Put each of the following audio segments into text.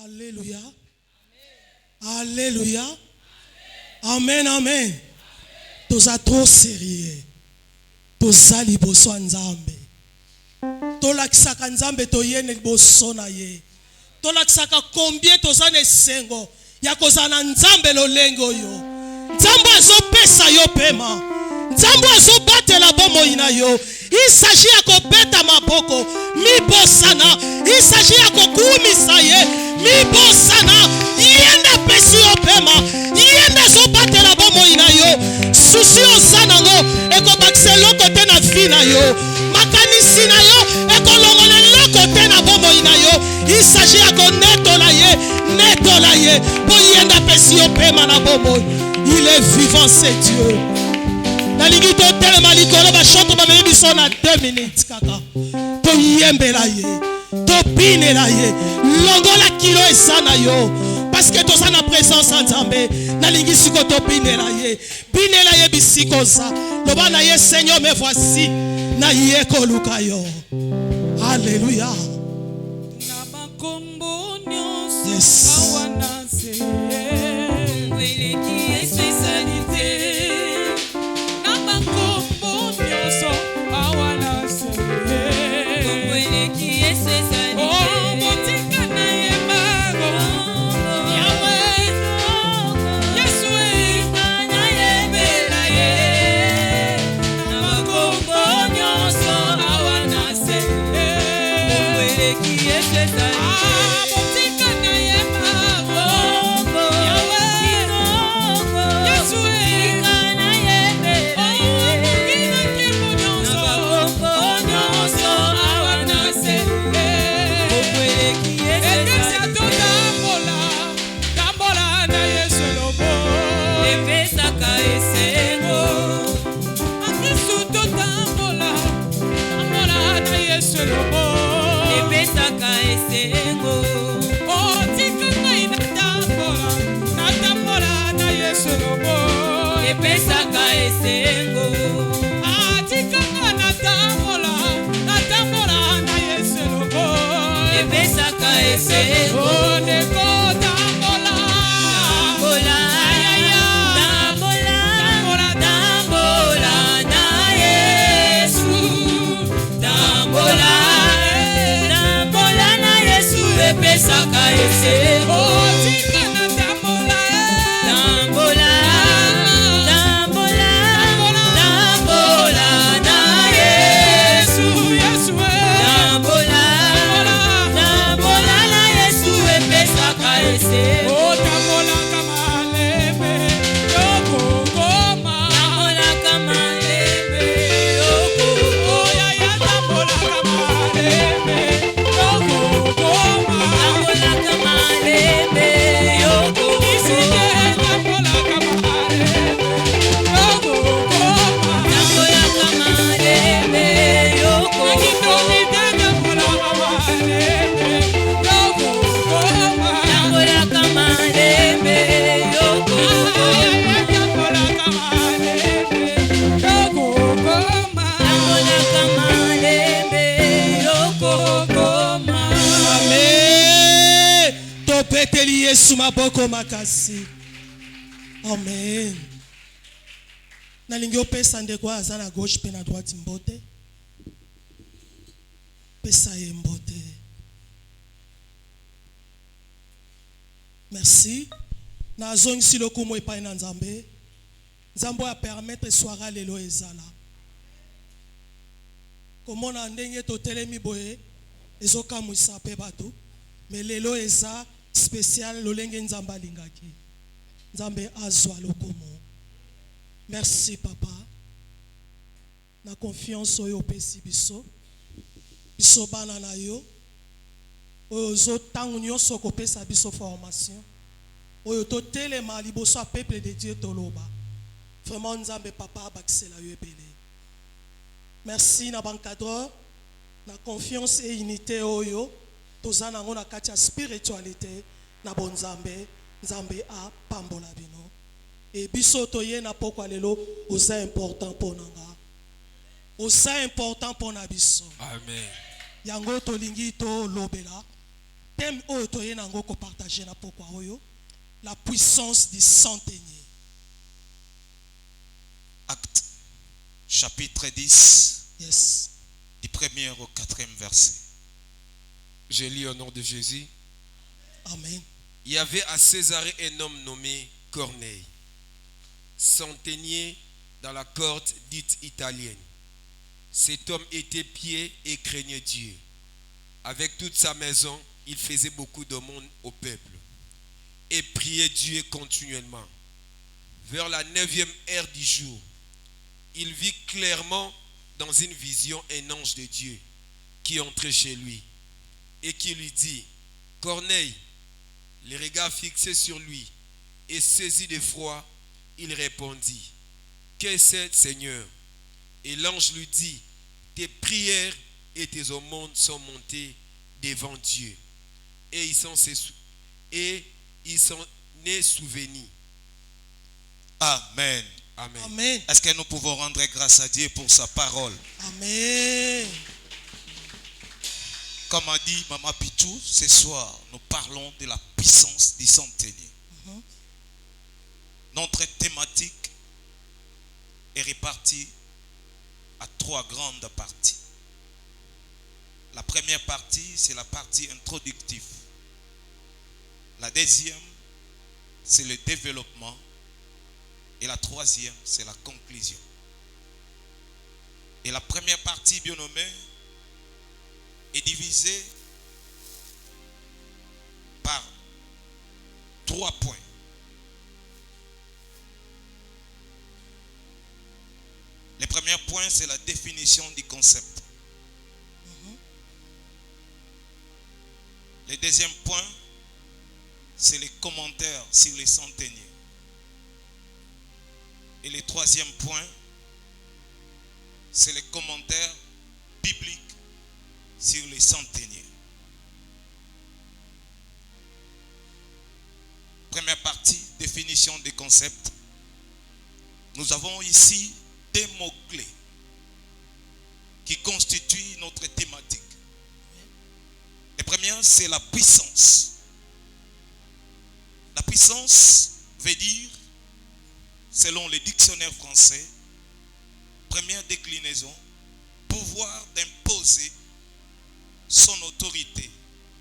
Alléluia. Alléluia. Amen, amen. Toza trop sérieux. Toza liboso nzambe. Tolakisaka nzambe toyene liboso na ye. Tolakisaka combien toza ne sengo. Ya kozana nzambe lolengo yo. Nzambe azopesa yo pema. Nzambe azobatela bomoi na yo. Il s'agit ya kobeta maboko. Mibosana. Il s'agit ya kokumisa ye. Mibosana. Yenda pesi yo pema. Yenda zobatela bomoi na yo. Susi osanango. Eko bakse lokote na fi na yo. Makanisi na yo. Eko longole lokote na bomoi na yo. Il s'agit ya konetola ye. Netola ye. Bo yenda pesi yo pema na bomoi. Il est vivant, c'est Dieu. Nalingi to telema likolo ba shoto ba mebi so na 2 minutes kaka. To yembela ye. To pinela ye. Longola kilo esana yo. Parce que to sana présence en Nzambe. Nalingi siko to pinela ye. Pinela ye bisiko sa. Loba na ye Seigneur me voici. Na ye ko luka yo. Alléluia. Na makombo nyonso Yes. awana se. Wele ki especialité. Sumaboko makasi. Amen. Nalingi opesa ndeko aza na gauche pe na droite mbote. Pesa ye mbote. Merci. Na zongi lokumo epai na Nzambe. Nzambe a permettre soara lelo ezala. Komona ndenge to telemi boye ezoka mwisa pe bato. Mais lelo eza spécial lolenge Nzamba lingaki. Nzambe azwa lokomo. Merci papa. Na confiance oyo pesi biso. Biso bana na yo. Oyo zo tangu nyonso ko pesa biso formation. Oyo to telema liboso a peuple de Dieu toloba. Vraiment Nzambe papa bakisela yo ebele. Merci na bancadreur. Na confiance et unité oyo. Tozana ngona katia spiritualité na bonzambe nzambe a pambola bino et biso toye na pokwa lelo oza important ponanga oza important pona biso. Amen. Yango tolingi to lobela thème oyo nango ko partager na pourquoi oyo la puissance du centenier. Acte chapitre 10 Yes. du 1er au 4e verset. Je lis au nom de Jésus. Amen. Il y avait à Césarée un homme nommé Corneille, centenier dans la cohorte dite italienne. Cet homme était pieux et craignait Dieu. Avec toute sa maison, il faisait beaucoup d'aumônes au peuple et priait Dieu continuellement. Vers la 9e heure du jour, il vit clairement dans une vision un ange de Dieu qui entrait chez lui et qui lui dit: Corneille. Les regards fixés sur lui et saisi d'effroi, il répondit: Qu'est-ce, Seigneur? Et l'ange lui dit: Tes prières et tes aumônes sont montées devant Dieu, et il s'en est souvenu. Amen. Amen. Amen. Est-ce que nous pouvons rendre grâce à Dieu pour sa parole? Amen. Comme a dit Maman Pitou, ce soir, nous parlons de la puissance du centenier. Notre thématique est répartie à 3 grandes parties. La première partie, c'est la partie introductive. La deuxième, c'est le développement. Et la troisième, c'est la conclusion. Et la première partie, bien nommée, est divisée par 3 points. Le premier point, c'est la définition du concept. Le deuxième point, c'est les commentaires sur les centeniers. Et le troisième point, c'est les commentaires bibliques sur les centeniers. Première partie, définition des concepts. Nous avons ici 2 mots-clés qui constituent notre thématique. Le premier, c'est la puissance. La puissance veut dire, selon le dictionnaire français, première déclinaison, pouvoir d'imposer son autorité,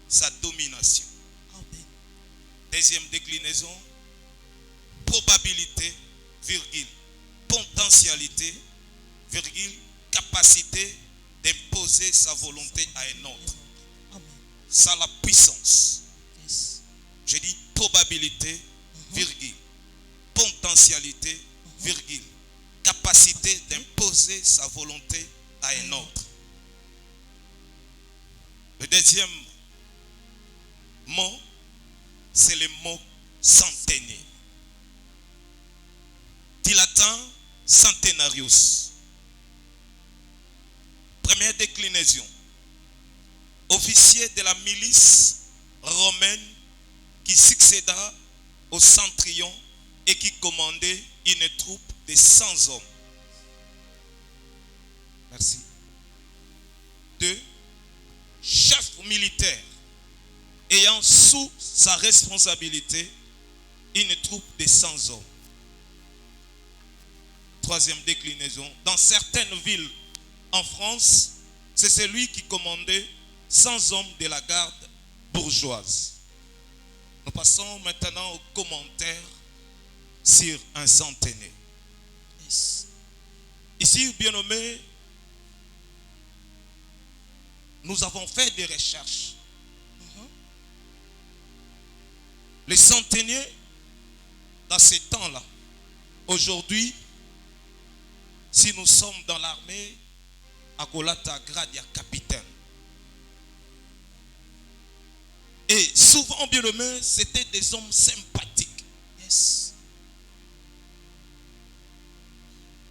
sa domination. Amen. Deuxième déclinaison, probabilité, virgule, potentialité, virgule, capacité d'imposer sa volonté à un autre. Amen. Ça, la puissance. Yes. Je dis probabilité, virgule, potentialité, virgule, capacité d'imposer sa volonté à un autre. Le deuxième mot, c'est le mot centenier. Du latin, centenarius. Première déclinaison. Officier de la milice romaine qui succéda au centurion et qui commandait une troupe de 100 hommes. Merci. 2. Chef militaire ayant sous sa responsabilité une troupe de 100 hommes. Troisième déclinaison. Dans certaines villes en France, c'est celui qui commandait 100 hommes de la garde bourgeoise. Nous passons maintenant aux commentaires sur un centenier. Yes. Ici, bien nommé, nous avons fait des recherches. Les centeniers, dans ces temps-là, aujourd'hui, si nous sommes dans l'armée, à Kolata grade, il y a capitaine. Et souvent, bien nommé, c'était des hommes sympathiques. Yes.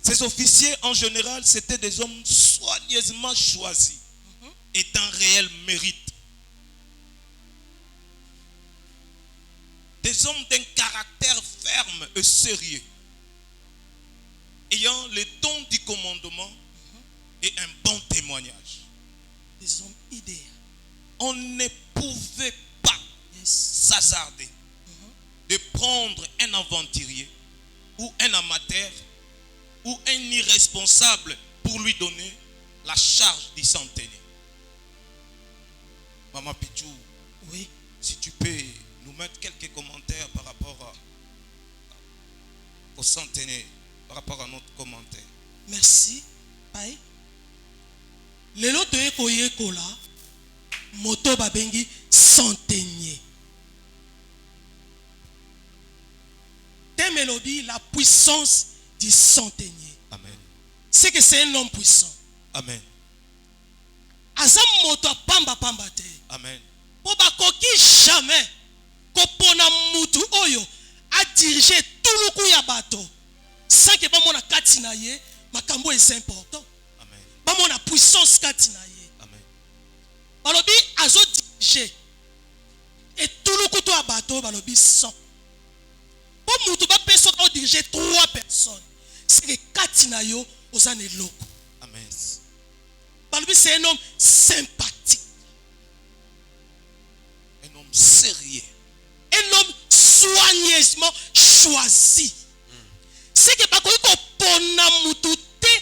Ces officiers, en général, c'était des hommes soigneusement choisis et d'un réel mérite. Des hommes d'un caractère ferme et sérieux, ayant le don du commandement et un bon témoignage. Des hommes idéaux. On ne pouvait pas s'hasarder de prendre un aventurier ou un amateur ou un irresponsable pour lui donner la charge du centenaire. Maman Pichou, Oui. si tu peux nous mettre quelques commentaires par rapport au centenaire, par rapport à notre commentaire. Merci. Bye. Lelo toye koye kola moto babengi centenier. Temelobi la puissance du centenier. Amen. C'est que c'est un homme puissant. Amen. Azam moto pamba pamba te. Amen. Po bakoki jamais kopona mutu oyo a diriger tuluku ya bato sans que bamona kati na ye makambo est important. Amen. Bamona puissance kati na ye. Amen. Balobi azo diriger et tuluku to abato balobi 100. Po mutu ba peso ko diriger 3 personnes. C'est que kati na yo ozane loko. Amen. Balobi c'est un homme sympathique. Un homme sérieux. Un homme soigneusement choisi. C'est que bakoki kopona mutu te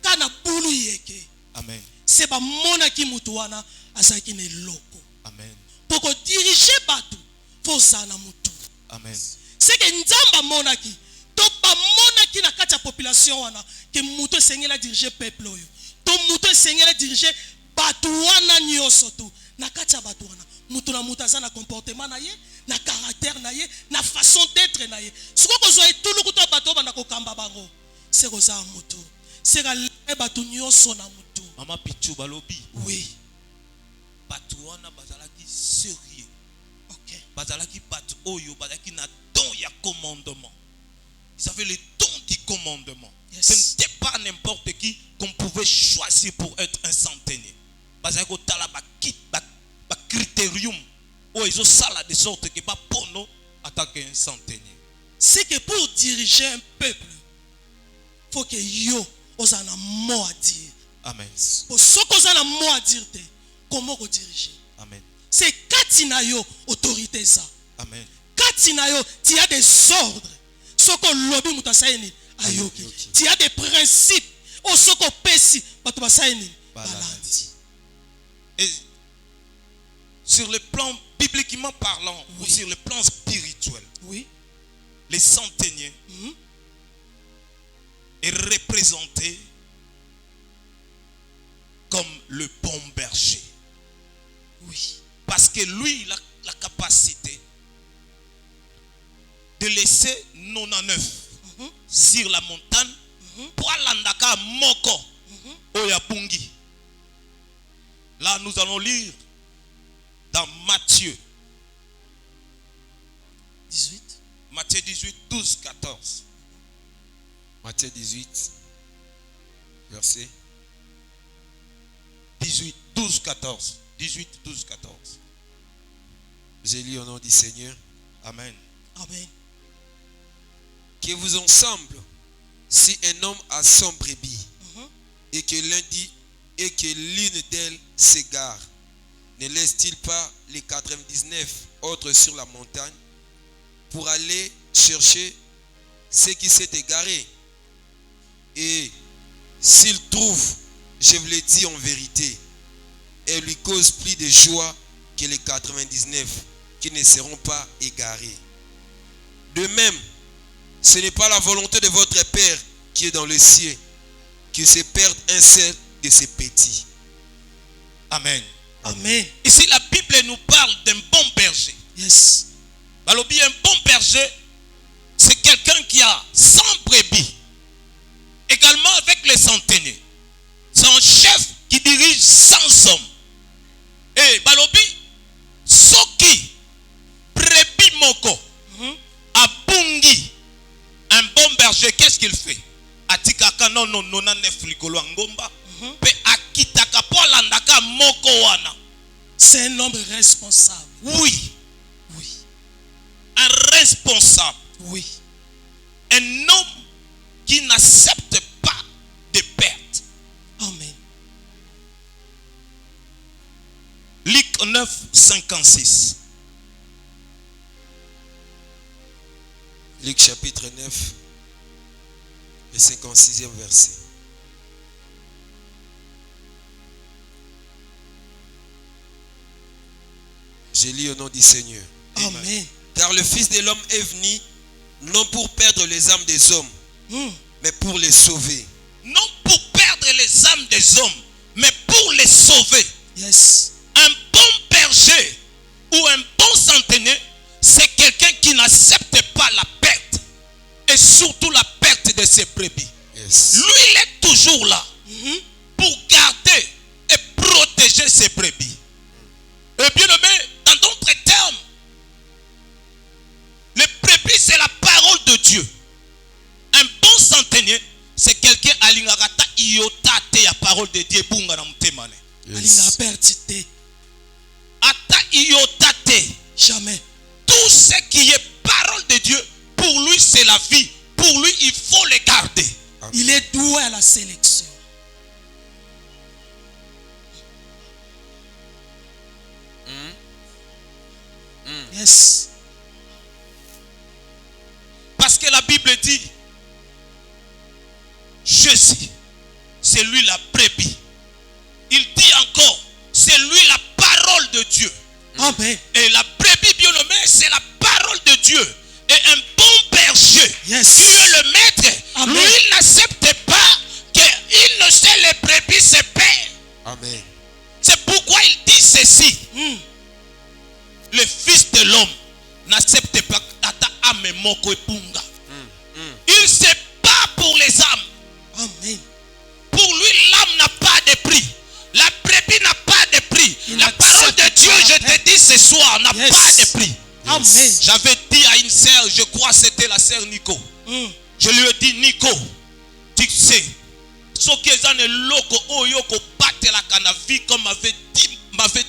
kana bulu yeke. Amen. C'est ba mona ki mutu wana azaki ne loko. Amen. Poko diriger batu fo zana mutu. Amen. C'est que nzamba mona ki to ba mona ki na kati ya population wana ke mutu esengela diriger peuple oyo. To mutu esengela diriger batu wana nyoso tu na kati ya batu wana. Mutu na mutu aza na comportement na ye, na caractère na ye, na façon d'être na ye. Siko kozwa etulu kuto bato bana kokamba bango. C'est koza mutu. C'est ka le batu nyoso na mutu. Maman Pichou balobi. Oui. Batu wana bazalaki sérieux. OK. Bazalaki batu oyo bazalaki na don ya commandement. Ils avaient le don du commandement. Yes. Ce n'était pas n'importe qui qu'on pouvait choisir pour être un centenier. Bazalaki otala ba kit ba critérium où ils ont ça là de sorte que pas pour nous attaquer un centenier. C'est que pour diriger un peuple, faut que yo ozana mot à dire. Amen. Pour ce kozana mot à dire te, comment ko diriger? Amen. C'est katina yo autorité ça. Amen. Katina yo, tu as des ordres. Soko lobi mutasaini ayoki. Tu as des principes. O soko pesi batubasaini balandi. Et sur le plan bibliquement parlant, Oui. ou sur le plan spirituel, Oui. les centeniers est représenté comme le bon berger. Oui. Parce que lui, il a la capacité de laisser 99 sur la montagne pour alandaka moko oyapungi. Là, nous allons lire dans Matthieu 18. Matthieu 18, 12, 14. Matthieu 18, verset 18, 12, 14. 18, 12, 14. J'ai lu au nom du Seigneur. Amen. Amen. Que vous ensemble, si un homme a 100 brebis et que l'une d'elles s'égare, ne laisse-t-il pas les 99 autres sur la montagne pour aller chercher ce qui s'est égaré? Et s'il trouve, je vous le dis en vérité, elle lui cause plus de joie que les 99 qui ne seront pas égarés. De même, ce n'est pas la volonté de votre Père qui est dans le ciel qu'il se perde un seul de ses petits. Amen. Amen. Ici, la Bible nous parle d'un bon berger. Yes. Balobi, un bon berger, c'est quelqu'un qui a 100 brebis. Également avec les centeniers. C'est un chef qui dirige 100 hommes. Et Balobi, Soki, brebis moko, abungi, un bon berger, qu'est-ce qu'il fait? Atikaka non non non nef likolo ngomba, pe akitaka po landaka moko wana. C'est un homme responsable. Oui, Oui. un responsable, Oui. un homme qui n'accepte pas de perte. Amen. Luc 9, 56. Luc chapitre 9, le 56e verset. Je lis au nom du Seigneur. Amen. Car le Fils de l'homme est venu, non pour perdre les âmes des hommes, mais pour les sauver. Non pour perdre les âmes des hommes, mais pour les sauver. Yes. Un bon berger ou un bon centenier, c'est quelqu'un qui n'accepte pas la perte. Et surtout la perte de ses brebis. Yes. Lui, il est toujours là pour garder et protéger ses brebis. Et bien aimé, dans d'autres termes, les brebis, c'est la parole de Dieu. Un bon centenier, c'est quelqu'un à l'ingagata iotate la parole de Dieu bunga na mtemane. Alinga pertite. Ata iotate. Jamais. Tout ce qui est parole de Dieu, pour lui c'est la vie. Pour lui, il faut les garder. Il est doué à la sélection. Yes. Parce que la Bible dit, Jésus, c'est lui la brebis. Il dit encore, c'est lui la parole de Dieu. Amen. Et la brebis bien nommée, c'est la parole de Dieu. Et un bon berger, Yes. qui est le maître, Amen. lui il n'accepte pas qu'il ne sait les brebis se perdent. Amen. C'est pourquoi il dit ceci. Le Fils de l'homme n'accepte pas tata ame moko epunga. Il se bat pour les âmes. Amen. Pour lui, l'âme n'a pas de prix. La brebis n'a pas de prix. Il La parole de n'accepte Dieu, pas. je te dis ce soir, n'a Yes. pas de prix. Amen. J'avais dit à une sœur, je crois que c'était la sœur Nico. Je lui ai dit, Nico, tu sais, ce qui est dans le loco, oyoko, battre la canavi, comme m'avait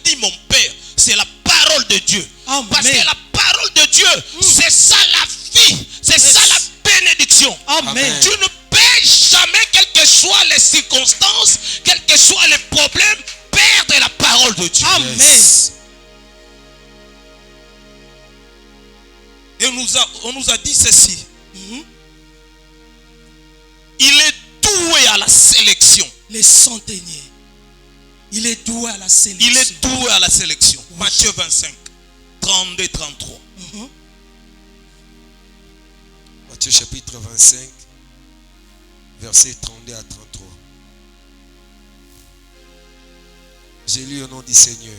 dit mon père, c'est la parole de Dieu. Amen. Parce que la parole de Dieu, c'est ça la vie, c'est Yes. ça la bénédiction. Amen. Tu ne peux jamais, quelles que soient les circonstances, quels que soient les problèmes, perdre la parole de Dieu. Amen. Yes. Et on nous a dit ceci. Il est doué à la sélection. Les centeniers. Il est doué à la sélection. Il est doué à la sélection. Matthieu 25, 32, 33. Matthieu chapitre 25, versets 32 à 33. J'ai lu au nom du Seigneur.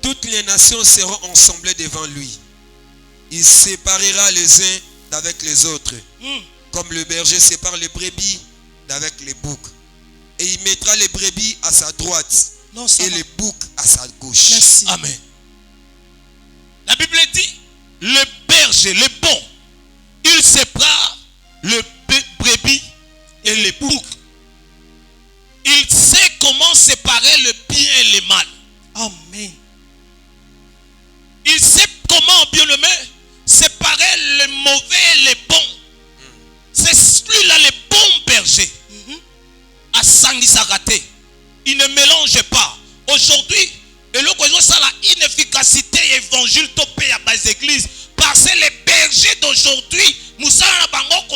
Toutes les nations seront ensemblées devant lui. Il séparera les uns d'avec les autres. Comme le berger sépare les brebis d'avec les boucs. Et il mettra les brebis à sa droite Non, ça et va. les boucs à sa gauche. Merci. Amen. La Bible dit, le berger, le bon, il sépare le brebis et les boucs. Il sait comment séparer le bien et le mal. Amen. Il sait comment, bien aimé, séparer le mauvais et le bon. C'est celui-là le bon berger. À Sangisarate. Il ne mélange pas. Aujourd'hui, et l'occasion, ça la inefficacité évangile topé à bas églises. Parce que les bergers d'aujourd'hui, nous sommes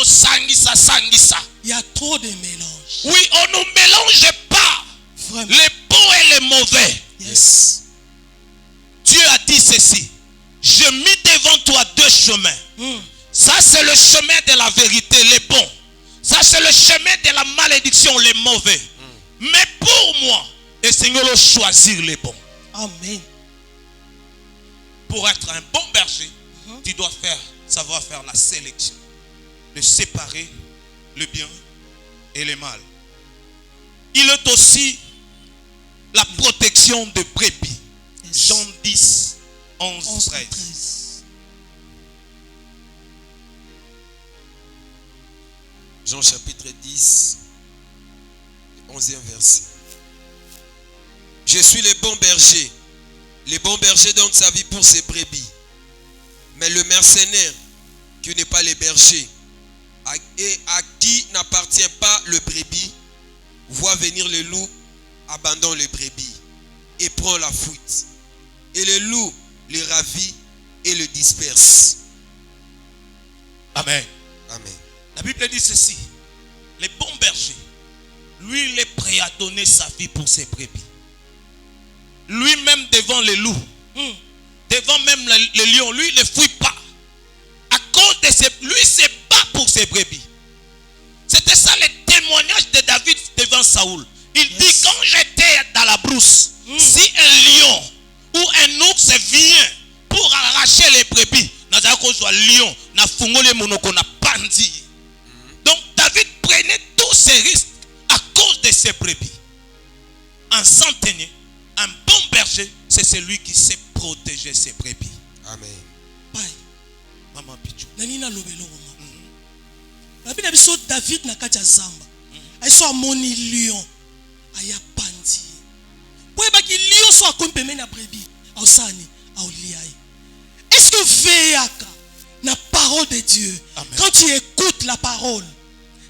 sangisa. Il y a trop de mélange. Oui, on ne mélange pas Vraiment. les bons et les mauvais. Yes. Dieu a dit ceci. Je mis devant toi deux chemins. Ça, c'est le chemin de la vérité, les bons. Ça, c'est le chemin de la malédiction, les mauvais. Mais pour moi, le Seigneur doit choisir les bons. Amen. Pour être un bon berger, tu dois savoir faire la sélection. De séparer le bien et le mal. Il est aussi la protection de brebis. Yes. Jean 10, 11, 11, 13. 13. Jean chapitre 10, 11e verset. Je suis le bon berger. Le bon berger donne sa vie pour ses brebis. Mais le mercenaire, qui n'est pas le berger, et à qui n'appartient pas le brebis, voit venir le loup, abandonne le brebis et prend la fuite. Et le loup le ravit et le disperse. Amen. Amen. La Bible dit ceci. Les bons bergers, lui, il est prêt à donner sa vie pour ses brebis. Lui-même devant les loups, devant même les lions, lui, il ne fuit pas. À cause de lui, il se bat pour ses brebis. C'était ça le témoignage de David devant Saoul. Il dit, quand j'étais dans la brousse, si un lion ou un ours vient pour arracher les brebis, donc David prenait tous ses risques à cause de ses brebis. Un centenier, un bon berger, c'est celui qui sait protéger ses brebis. Amen. Pai, Maman Pichou. nanina lobelo ngoma. La Bible biso David na kati ya zamba. Aiso amoni lion aya pandi. Po ebaki lion so akompemeni na brebis, ausani, auliai. Est-ce que veillaka la parole de Dieu? Amen. Quand tu écoutes la parole,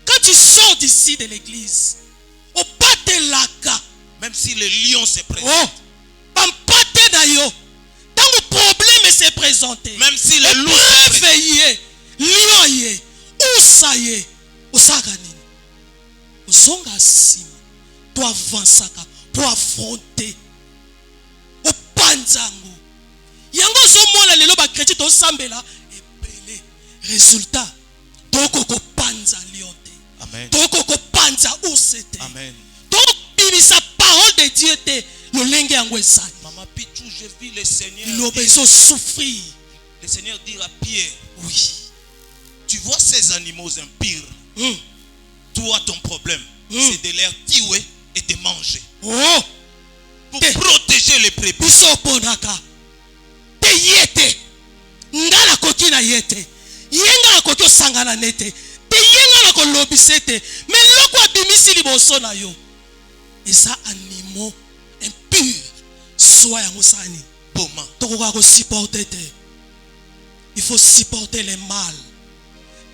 quand tu sors d'ici de l'église, au pas de laka, Même si le lion se présente, oh, pampate d'ailleurs, tant que problème s'est présenté, même si le loup se présente, réveillé, lion yé, ousaye, osaganini, ozonga sima, pour avancer, pour affronter, au panzango. Yango zomona lelo ba chrétien to sambela ebele. Résultat, toko ko panza lionte. Amen. Toko ko panza usete. Amen. Toko binisa parole de Dieu te lo lenge yango esali. Maman Pichou, j'ai vu le Seigneur. Lo beso souffrir. Le Seigneur dire à Pierre, Oui. tu vois ces animaux impurs, toi ton problème, c'est de les tuer et de manger. Oh, Pour protéger les brebis. biso ponaka. Te yete. Ngala koki na yete. Yenga na koki osangana nete. Te yenga na kolobisete. Mais loko abimisi liboso na yo. Eza animaux impurs. Sois yango sani. Boma. Tokoka ko supporter te. Il faut supporter les mal.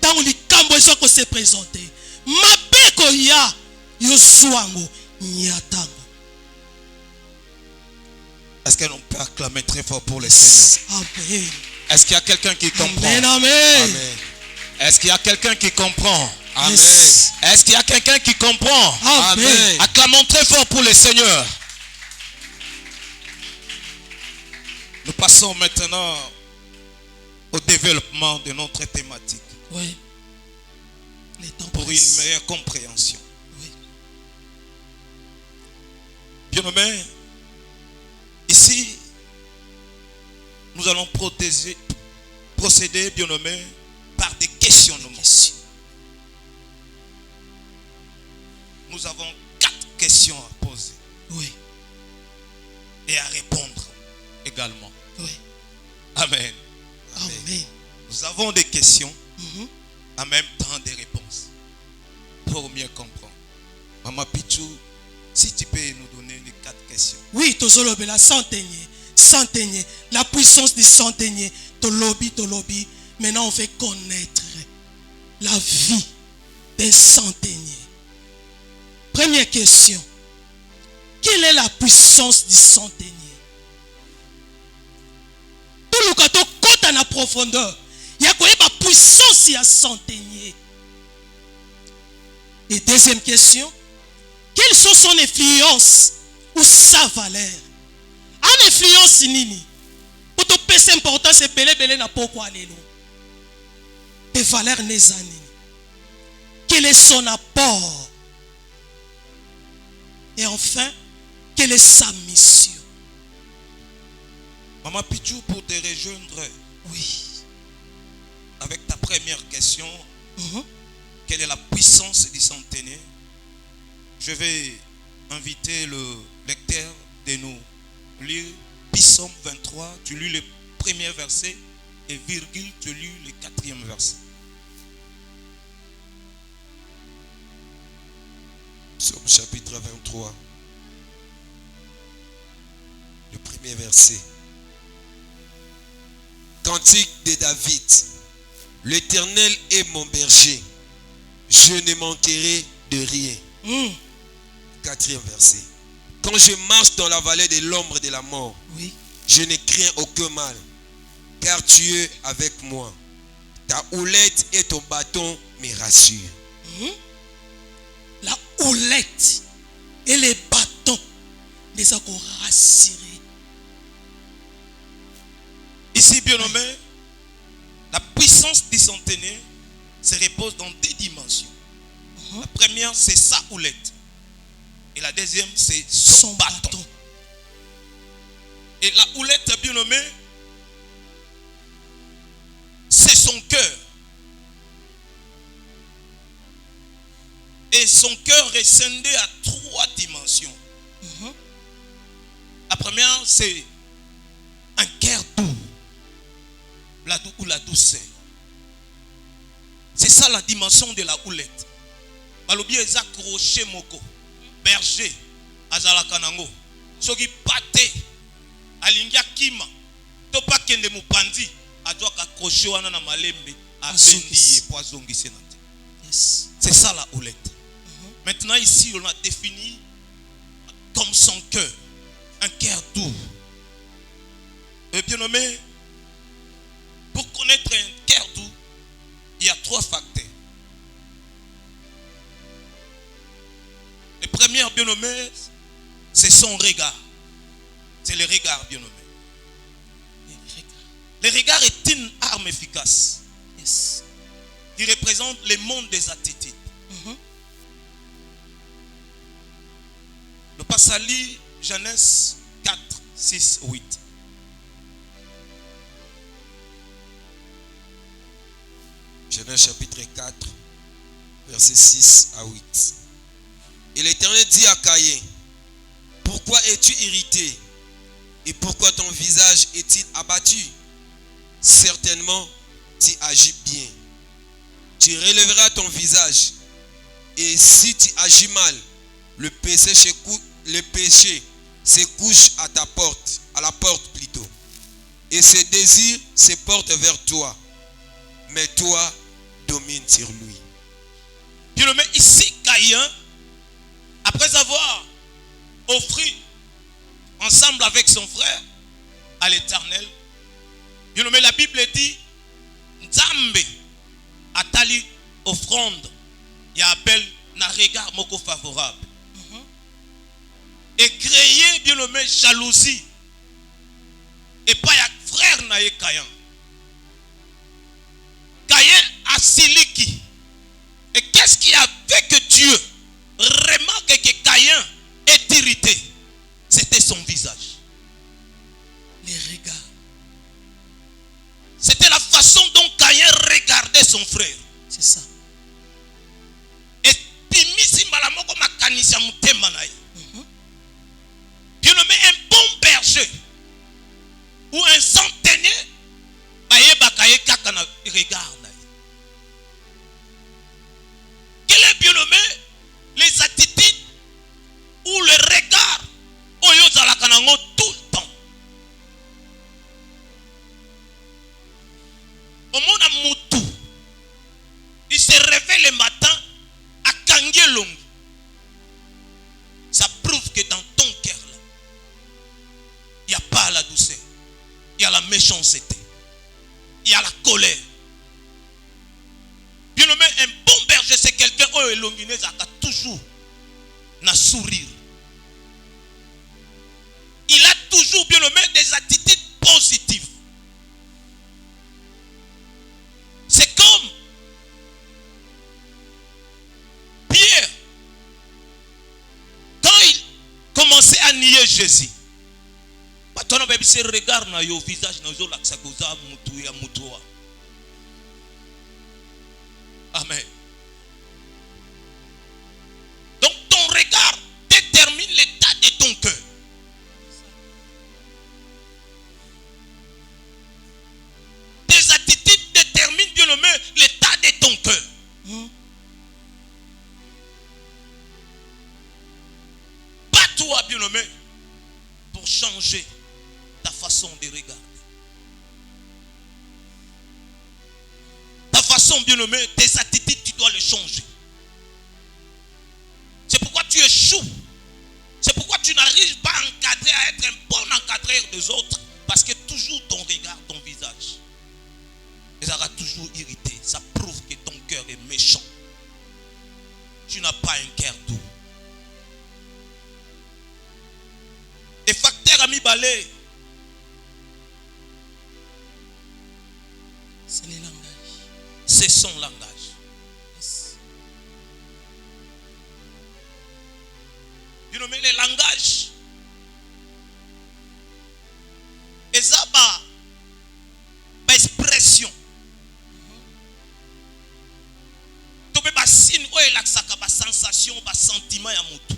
Tant likambo ezo ko se présenter. Mabeko ya yo zwango nyatango. Est-ce que l'on peut acclamer très fort pour le Seigneur? Amen. Est-ce qu'il y a quelqu'un qui comprend? Amen, amen. Amen. Est-ce qu'il y a quelqu'un qui comprend? Amen. Yes. Est-ce qu'il y a quelqu'un qui comprend? Amen. Acclamons très fort pour le Seigneur. Nous passons maintenant au développement de notre thématique Oui. Les temps pour une pressent. meilleure compréhension. Oui. Bien-aimés, ici, nous allons procéder, bien-aimés, par des questionnements. Nous avons 4 questions à poser Oui. et à répondre également. Oui. Amen. Amen. Nous avons des questions, Mhm. en même temps des réponses, pour mieux comprendre. Maman Pichou, si tu peux nous donner les 4 questions. Oui, tozolobe la centenier. Centenier. La puissance du centenier. Tolobi. Maintenant, on veut connaître la vie d'un centenier. Première question. Quelle est la puissance du centenier? Tout le cas, côte en profondeur. Il y a quoi la puissance du centenier? Et deuxième question. Quelles sont son influence ou sa valeur? En influence nini? Pour te passer important, c'est belé na pourquoi lelo. Tes valeurs nezani. Quel est son apport? Et enfin, quelle est sa mission? Maman Pichou, pour te rejoindre Oui. avec ta première question, Mhm. quelle est la puissance du centenier? Je vais inviter le lecteur de nous lire Psaume 23. Tu lis le premier verset et virgule, tu lis le 4e verset. Psaume chapitre 23. Le premier verset. Cantique de David. L'Éternel est mon berger. Je ne manquerai de rien. 4e verset. Quand je marche dans la vallée de l'ombre de la mort, Oui. je ne crains aucun mal, car tu es avec moi. Ta houlette et ton bâton me rassurent. La houlette et les bâtons les ont rassurés. Ici, bien nommé, la puissance du centenaire se repose dans deux dimensions. La première, c'est sa houlette. Et la deuxième, c'est son bâton. Et la houlette, bien nommé, c'est son cœur. Et son cœur est scindé à trois dimensions. La première, c'est un cœur doux. Ou la douceur. C'est ça la dimension de la houlette. Balobi eza crochet moko. Berger. Azalaka nango. Soki pate. Alingia kima. Topa kende mupandi. Adwa ka crochet wana na malembe. Abendi poisongi senate. Yes. C'est ça la houlette. Maintenant ici on a défini comme son cœur. Un cœur doux. Et bien nommé. Pour connaître un cœur doux, il y a trois facteurs. Le premier, bien nommé, c'est son regard. C'est le regard, bien nommé. Le regard est une arme efficace. Yes. Qui représente le monde des attitudes. Le passali, Genèse 4, 6, 8. Genèse chapitre 4, versets 6 à 8. Et l'Éternel dit à Caïn, pourquoi es-tu irrité? Et pourquoi ton visage est-il abattu? Certainement, tu agis bien. Tu relèveras ton visage. Et si tu agis mal, le péché se couche à ta porte, à la porte plutôt. Et ses désirs se portent vers toi. Mais toi, domine sur lui. Bien nommé, ici, Caïn, après avoir offert ensemble avec son frère à l'Éternel, bien nommé, la Bible dit, Nzambe atali offrande, il y a appel na regard moko favorable. Et créer, bien nommé, jalousie. Et pas y a frère na ye Caïn. Caïn a siliki. Et qu'est-ce qui a fait que Dieu remarque que Caïn est irrité? C'était son visage. Les regards. C'était la façon dont Caïn regardait son frère. C'est ça. Et Pimisi Malamoko Makanisia Mutemanaï. Bien nommé, un bon berger ou un centenier, regarde. Quel est, bien nommé, les attitudes ou le regard tout le temps? Au monde à Moutou, il se réveille le matin à Kangelong. Ça prouve que dans ton cœur, il n'y a pas la douceur, il y a la méchanceté, il y a la colère. Bien nommé, un bon berger, c'est quelqu'un qui a toujours un sourire. Il a toujours, bien nommé, des attitudes positives. C'est comme Pierre, quand il commençait à nier Jésus. Regarde na yo visage na yo laksa koza mutu ya mutua. Amen. Donc ton regard détermine l'état de ton cœur. Tes attitudes déterminent, bien nommé, l'état de ton cœur. Pas toi, bien nommé, pour changer ta façon de regarder. Ta façon, bien nommée, tes attitudes, tu dois les changer. C'est pourquoi tu échoues. C'est pourquoi tu n'arrives pas à encadrer, à être un bon encadreur des autres. Parce que toujours ton regard, ton visage. Et Et ça va toujours irrité. Ça prouve que ton cœur est méchant. Tu n'as pas un cœur doux. Et facteur ami balé. C'est le langage. C'est son langage. Yes. You know, mais le langage. Et ça, bah, expression. Tu peux pas signe, ou il a sa sensation, ba sentiment ya mutu.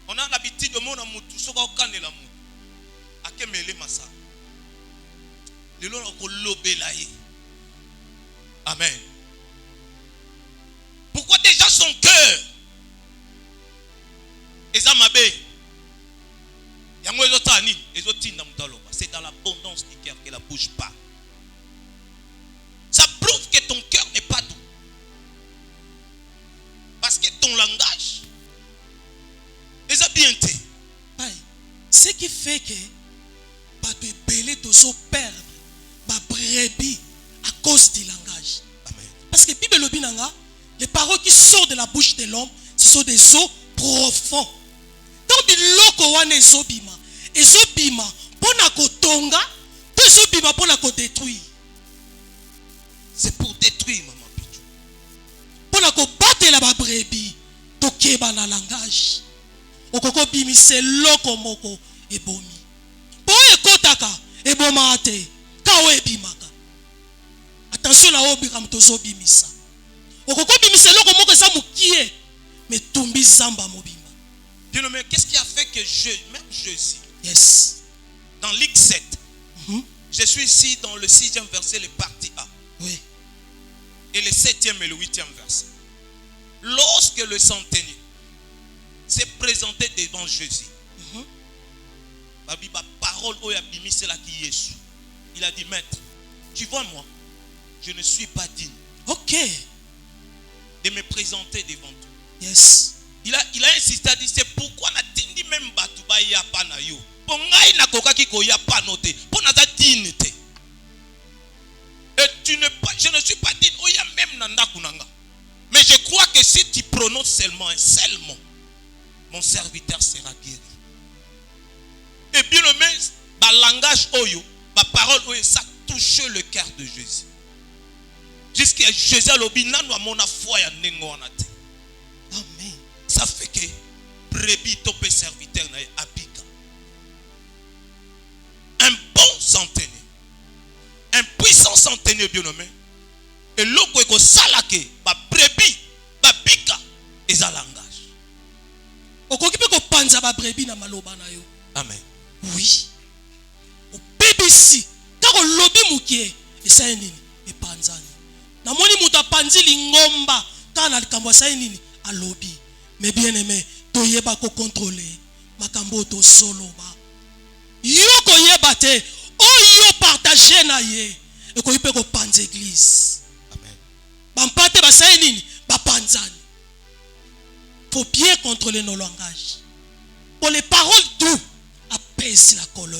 On a l'habitude de mon mutu, so ka okane la mutu. Akemele masa. Lelo na ko lobela ye. Amen. Pourquoi déjà son cœur? C'est dans l'abondance du cœur que la bouche parle. Ça prouve que ton cœur n'est pas doux. Parce que ton langage est bien té. Ce qui fait que pas de belé de so perdre ma brebis à cause du langage. Amen. Parce que Bible le binanga, les paroles qui sortent de la bouche de l'homme, ce sont des eaux profonds. Donc biloko wana ezobima, ezobima pona kotonga, to ezobima pona ko détruire. C'est pour détruire maman Pichu. Pona ko batela ba brebis, to keba na langage. Okoko bimi se loko moko ebomi. Po ekotaka eboma te, ka o ebimaka. Attention na obika mtozo bimisa. Okoko bimi se loko moko eza mukie, mais tumbi zamba mobimba. Bien, mais qu'est-ce qui a fait que même Jésus, Yes. dans Luc 7, je suis ici dans le 6e verset, le parti A. Oui. Et le 7e et le 8e verset. Lorsque le centenier s'est présenté devant Jésus, il a dit, maître, tu vois moi, je ne suis pas digne. Ok. De me présenter devant toi. Yes. Il a insisté, a dit, c'est pourquoi n'a tindi même Batouba ya pa na yo. Pour ngai na koka ki ko ya pa noté. Pour na digne te. Et je ne suis pas digne, oh ya même nanda kunanga. Mais je crois que si tu prononces seulement un seul mot, mon serviteur sera guéri. Et bien le même, ba langage oyo, ba parole oyo, ça touche le cœur de Jésus. Jusqu'à Jésus l'obina no amona foi ya nengo wana te. Amen. Ça fait que brebis topé serviteur na abika. Un bon centenier, un puissant centenier bien nommé. Et l'autre est salake, ba brebis, ba bika, et za langage. Okoki pe ko panza ba brebis na maloba na yo. Amen. Oui. Au BBC, quand on lobby mukie, et ça est nini, et panzani. Na moni muta panzi lingomba, quand on a le cambo ça est nini, à lobby. Mais bien aimé, to yeba ko contrôler, makambo to solo ba. Yo ko yeba te, o yo partager na ye, et ko yipe ko panze église. Amen. Bampate ba ça est nini, ba panzani. Faut bien contrôler nos langages. Pour les paroles doux, apaise la colère.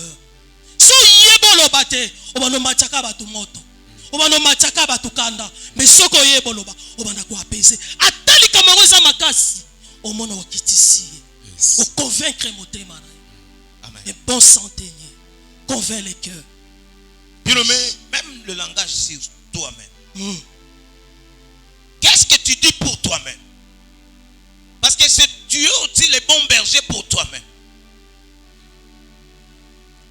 So yebo loba te, obano machaka batu moto. Obano machaka batu kanda, mais soko yebo loba, obana ko apaiser. Atali kamango za makasi, au mono okitisi. Au convaincre motema na. Amen. Les bons centeniers, convainc les cœurs. Bien même le langage sur toi-même. Qu'est-ce que tu dis pour toi-même? Parce que c'est Dieu aussi le bon berger pour toi-même.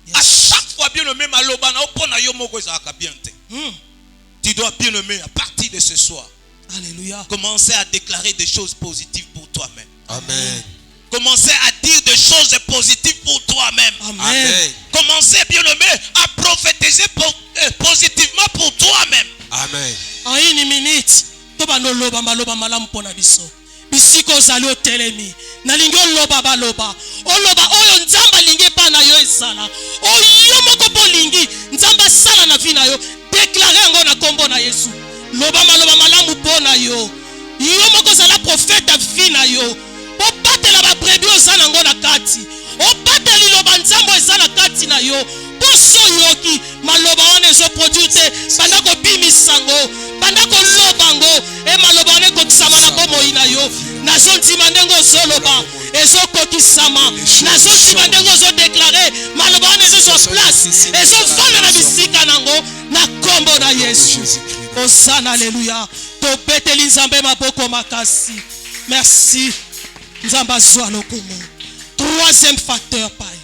Yes. À chaque fois, bien nommé, tu dois bien nommer à partir de ce soir. Alléluia. Commencer à déclarer des choses positives pour toi-même. Amen. Commencer à dire des choses positives pour toi-même. Amen. Amen. Commencer, bien nommé, à prophétiser positivement pour toi-même. Amen. En une minute, toba no loba maloba malam pona biso. Bisiko zali otelemi. Na lingi loba baloba. Oloba oyo nzamba lingi pa na yo ezala. Oyo moko po lingi nzamba sala na vi na yo. Déclarer ngo na kombo na Yesu. Loba maloba malamu pona yo. Yo moko zala prophète vi na yo. Po batela ba brebis ozana ngo na kati. obateli loba nzambo eza na kati na yo bosoyoki maloba wana ezoproduire te banda kobimisa ngo banda koloba ngo maloba wana ekokisama na bomoi na yo nazondima ndenge ozoloba ezokokisama nazondima ndenge ozodeklare maloba wana ezozwa place ezovanda na bisika nango na kombo na Yesu. Osana, alléluia. Tobeteli nzambe maboko makasi. Merci. Nzamba zwa lokomo. Troisième facteur, Pai.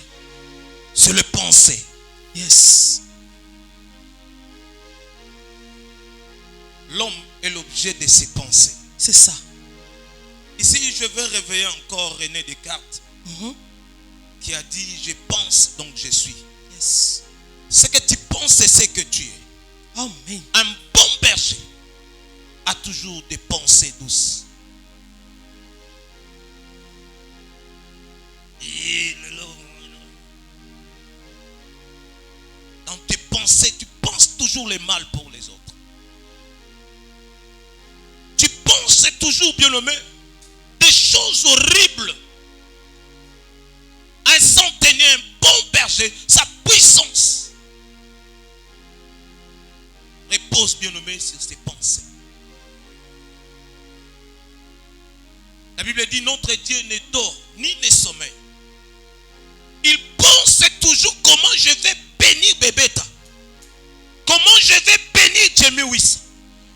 C'est le pensée. Yes. L'homme est l'objet de ses pensées. C'est ça. Ici, je veux réveiller encore René Descartes, qui a dit, je pense donc je suis. Yes. Ce que tu penses, c'est ce que tu es. Amen. Un bon berger a toujours des pensées douces. Dans tes pensées, tu penses toujours le mal pour les autres. Tu penses toujours, bien-aimé, des choses horribles. Un centenier, un bon berger, sa puissance repose, bien-aimé, sur ses pensées. La Bible dit, notre Dieu ne dort ni ne sommeille. Il pense toujours comment je vais bénir Bébéta. Comment je vais bénir Jemiwis.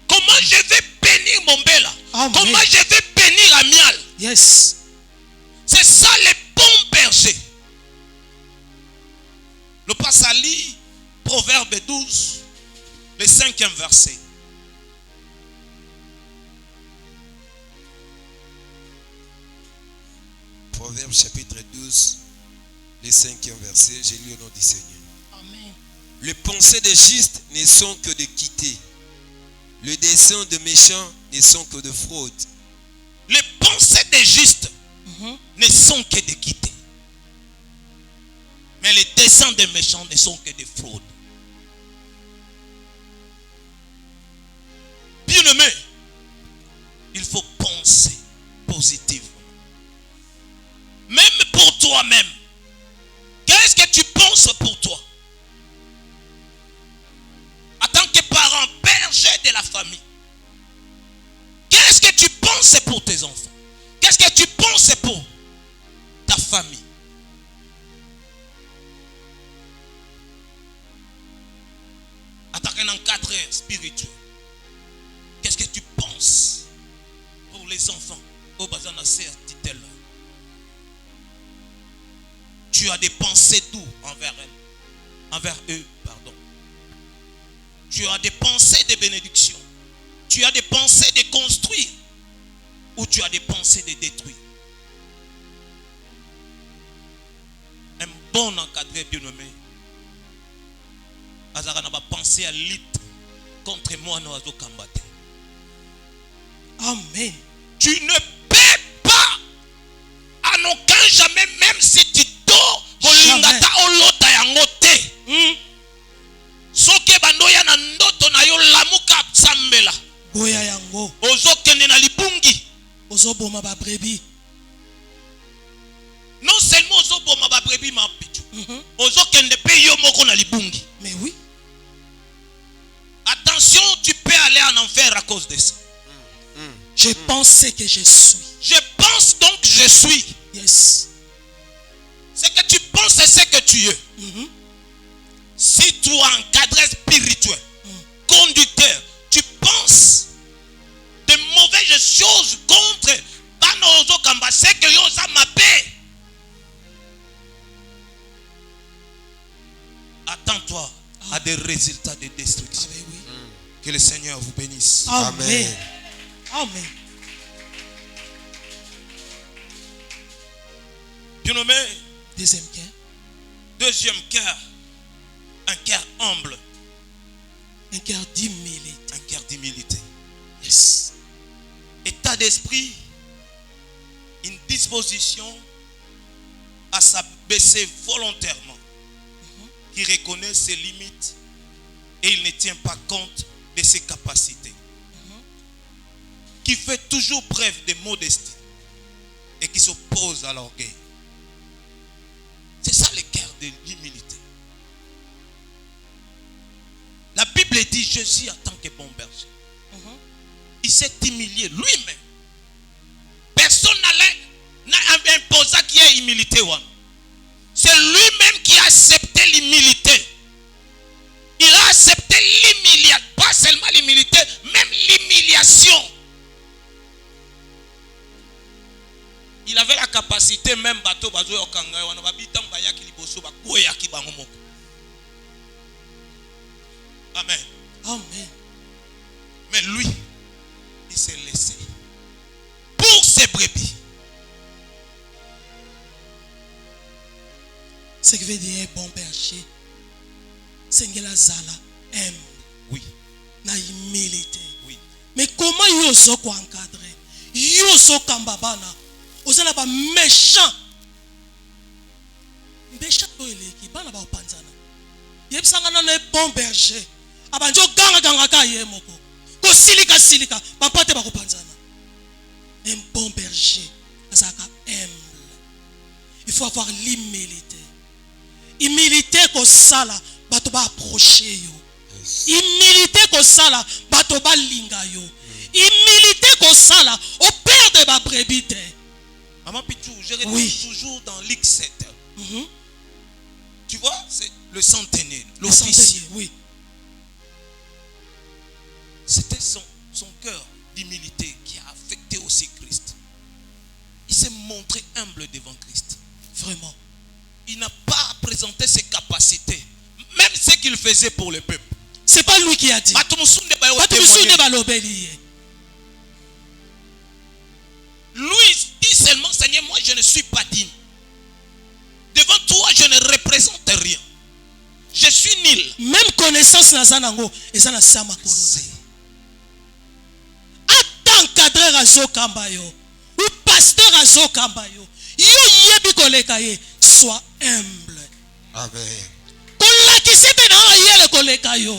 Comment je vais bénir Mombela. Amen. Comment je vais bénir Amial. Yes. C'est ça les bons bergers. Le Passali, Proverbe 12, le 5e verset. Proverbe chapitre 12, le 5e verset. J'ai lu au nom du Seigneur. Amen. Les pensées des justes ne sont que de quitter. Le dessein de méchants ne sont que de fraude. Les pensées des justes ne sont que de quitter. Mais les desseins des méchants ne sont que des fraudes. Bien-aimé, il faut penser positivement. Même pour toi-même. Qu'est-ce que tu penses pour toi? En tant que parent, berger de la famille. Qu'est-ce que tu penses pour tes enfants? Qu'est-ce que tu penses pour ta famille? En tant qu'encadreur spirituel, qu'est-ce que tu penses pour les enfants? Au bazana certitude. Tu as des pensées doux envers elles, envers eux, pardon. Tu as des pensées de bénédiction. Tu as des pensées de construire ou tu as des pensées de détruire. Un bon encadré bien-nommé, Azara n'a pas pensé à lutte contre moi, nous avons combattu. Amen. Tu ne peux pas, en aucun jamais, même si tu dors, kolingata olota yangote. Soke bandoya na ndoto na yo lamuka sambela. Boya yango. Ozokende na libungi. Ozoboma ba brebi. Non seulement ozoboma ba brebi ma pichu. Ozokende pe yo moko na libungi. Mais oui. Attention, tu peux aller en enfer à cause de ça. Je pensais que je suis. Je pense donc je suis. Yes. Ce que tu penses, c'est ce que tu es. Si tu es encadré spirituel, conducteur, tu penses de mauvaises choses contre Banozo Kamba, c'est que Yosa m'a paix. Attends-toi à des résultats de destruction. Ah, oui. Que le Seigneur vous bénisse. Amen. Amen. Bien-aimé, Deuxième cœur. deuxième cœur, un cœur humble, Un cœur d'humilité. un cœur d'humilité. Yes. État d'esprit, une disposition à s'abaisser volontairement, qui reconnaît ses limites et il ne tient pas compte de ses capacités, qui fait toujours preuve de modestie et qui s'oppose à l'orgueil. de l'humilité. La Bible dit Jésus en tant que bon berger. Il s'est humilié lui-même. Personne n'a imposé qu'il y ait humilité. C'est lui-même qui a accepté l'humilité. Il a accepté l'humiliation. Pas seulement l'humilité, même l'humiliation. Il avait la capacité même bateau bazo yokanga wana babita mbayaki liboso bakoyaki bango moko. Amen. Amen. Mais lui, il s'est laissé pour ses brebis. Ce qui veut dire bon berger, c'est que la zala aime. Oui. Na humilité. Oui. Mais comment yo soko encadrer? Yo soko kambabana. Ozala ba méchant. Méchant to eleki bana ba opanzana. Yebisanga na bon berger. Abanjo ganga ka ye moko. Ko silika ba pate ba kopanzana. Un bon berger, azaka humble. Il faut avoir l'humilité. Humilité ko sala bato ba approcher yo. Humilité ko sala bato ba linga yo. Humilité ko sala au père de ma brebis. Maman Pichou, je retourne Oui. toujours dans Luc 7. Tu vois, c'est le centenaire, l'officier. L'officier, oui. C'était son cœur d'humilité qui a affecté aussi Christ. Il s'est montré humble devant Christ. Vraiment. Il n'a pas présenté ses capacités, même ce qu'il faisait pour le peuple. C'est pas lui qui a dit. Lui dit seulement, Seigneur, moi je ne suis pas digne. Devant toi, je ne représente rien. Je suis nul. Même connaissance na zanango, ezana sama corona. Encadreur azo kambayo ou pasteur azo kambayo yo yebi koleka ye sois humble. Amen. Kolakise pe na yele koleka yo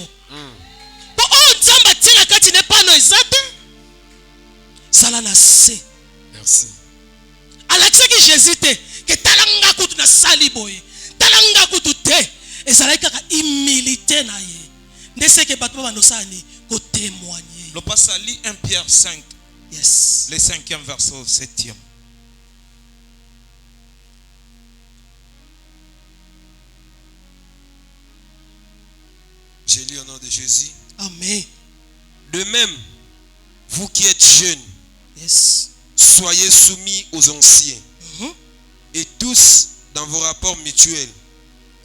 po o nzamba tina kati ne pano ezate sala na se. Merci. Alakisaki Jésus te ke talanga kutu na sali boye talanga kutu te ezalaki kaka humilité na ye ndeseke bato banosani ko témoigner. Le passage lit 1 Pierre 5. Yes. Le 5e verset au 7e. J'ai lu au nom de Jésus. Amen. De même, vous qui êtes jeunes, Yes. soyez soumis aux anciens. Et tous, dans vos rapports mutuels,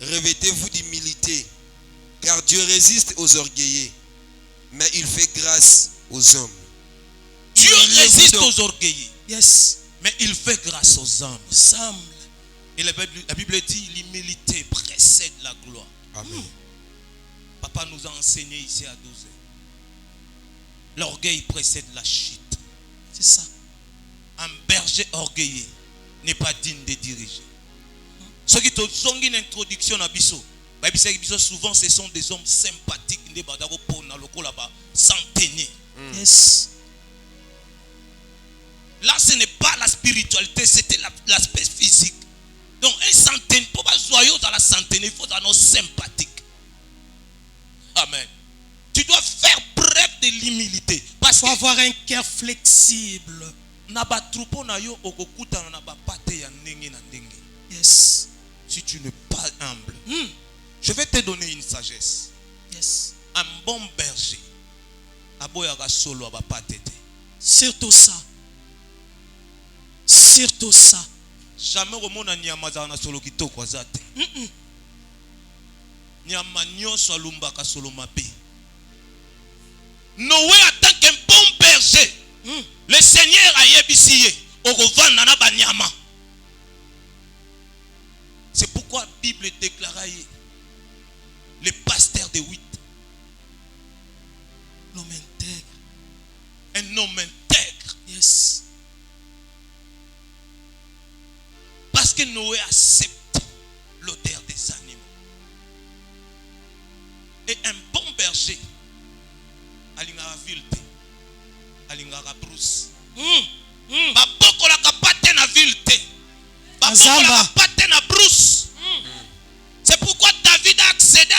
revêtez-vous d'humilité, car Dieu résiste aux orgueilleux, mais il fait grâce aux hommes. Dieu Humiliez-vous résiste donc. aux orgueilleux, Yes. mais il fait grâce aux hommes. Ensemble. Et la Bible dit l'humilité précède la gloire. Amen. Papa nous a enseigné ici à 12 ans. L'orgueil précède la chute. C'est ça. Un berger orgueilleux n'est pas digne de diriger. Ceux qui ont une introduction à Bisso, souvent ce sont des hommes sympathiques, centeniers. Yes. Là, ce n'est pas la spiritualité, c'était l'aspect physique. Donc, un centenaire, pour pas joyeux dans la centenaire, il faut être sympathique. Amen. Tu dois faire preuve de l'humilité. Parce Il faut que avoir un cœur flexible. Yes. si tu n'es pas humble, je vais te donner une sagesse. Yes. Un bon berger, aboyaka solo abapatete. Surtout ça. Surtout ça. Jamais remona nyama za na solo kitoko azate. Nyama nyonso alumbaka solo mabe. Noé en tant qu'un bon berger, le Seigneur a yebisiye okovanda na banyama. C'est pourquoi la Bible déclare le pasteur de 8. L'homme intègre. Un homme intègre. Yes. Parce que Noé accepte l'odeur des animaux. Et un bon berger, alingara vilte, alingara brousse. Baboko la kapate na vilte. Baboko la kapate na brousse.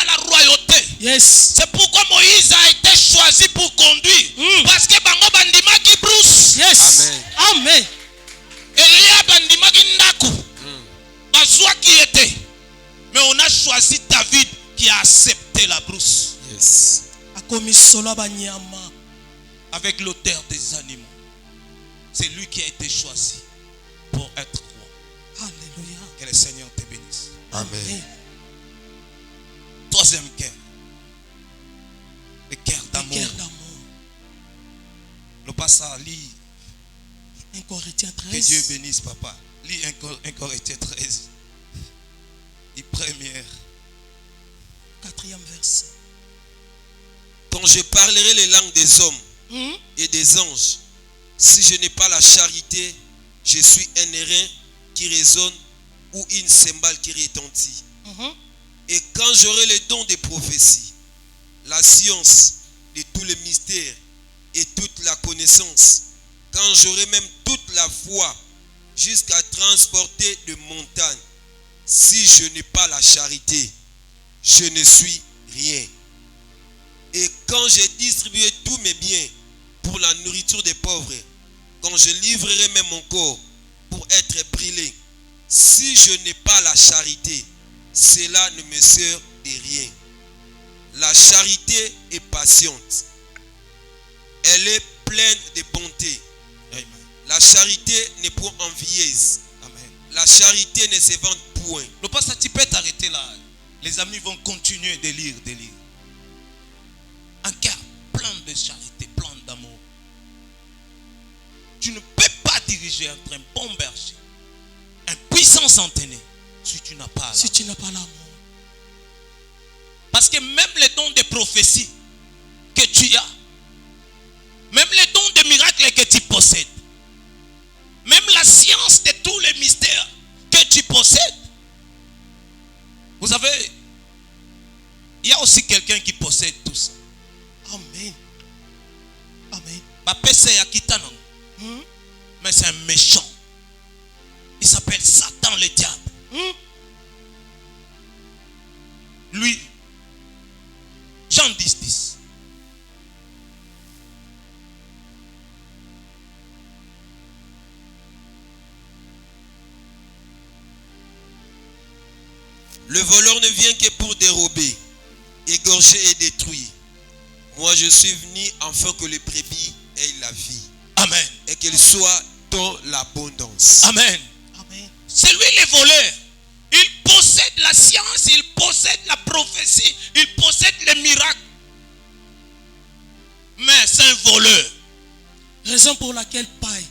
à la royauté. Yes. C'est pourquoi Moïse a été choisi pour conduire. Parce que bango bandima qui brousse. Yes. Amen. Amen. Elia bandima qui ndaku. Bazwa qui était. Mais on a choisi David qui a accepté la brousse. Yes. Akomi solo banyama. Avec l'odeur des animaux. C'est lui qui a été choisi pour être roi. Alléluia. Que le Seigneur te bénisse. Amen. Troisième cœur. Le cœur Le d'amour. cœur d'amour. Le passage, lis. 1 Corinthiens Que Dieu 13. bénisse, papa. Lis 1 Corinthiens 13. Lis première. 4e verset. Quand je parlerai les langues des hommes et des anges, si je n'ai pas la charité, je suis un airain qui résonne ou une cymbale qui retentit. Et quand j'aurai le don des prophéties, la science de tous les mystères et toute la connaissance, quand j'aurai même toute la foi jusqu'à transporter de montagnes, si je n'ai pas la charité, je ne suis rien. Et quand j'ai distribué tous mes biens pour la nourriture des pauvres, quand je livrerai même mon corps pour être brûlé, si je n'ai pas la charité, cela ne me sert de rien. La charité est patiente. Elle est pleine de bonté. Amen. La charité n'est point envieuse. Amen. La charité ne se vante point. Le pasteur, tu peux t'arrêter là. Les amis vont continuer de lire, de lire. Un cœur plein de charité, plein d'amour. Tu ne peux pas diriger entre un bon berger, un puissant centenaire, si tu n'as pas Si l'amour. tu n'as pas l'amour. Parce que même les dons de prophétie que tu as, même les dons de miracles que tu possèdes, même la science de tous les mystères que tu possèdes, vous savez, il y a aussi quelqu'un qui possède tout ça. Amen. Amen. Mais c'est un méchant. Il s'appelle Satan le diable. Lui, Jean 10, 10. Le voleur ne vient que pour dérober, égorger et détruire. Moi, je suis venu afin que les brebis aient la vie. Amen. Et qu'elle soit dans l'abondance. Amen. Amen. C'est lui le voleur. Il possède la science, il possède la prophétie, il possède les miracles. Mais c'est un voleur. Raison pour laquelle Pai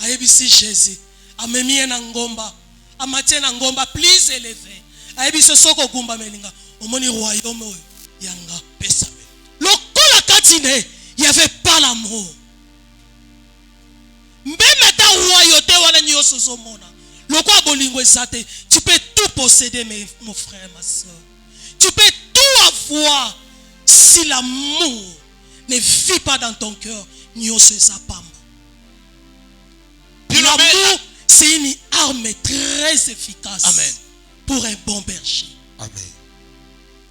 a ébissi Jésus, a mis un ngomba, a matin un ngomba plus élevé, a ébissi soko gumba melinga, au moni royaume yanga pesame. Le kola katine, il n'y avait pas l'amour. Même ta royauté wala nyoso somona. Le quoi bolingo zate, tu peux tout posséder mon frère, ma soeur. Tu peux tout avoir si l'amour ne vit pas dans ton cœur. L'amour, c'est une arme très efficace. Amen. Pour un bon berger. Amen.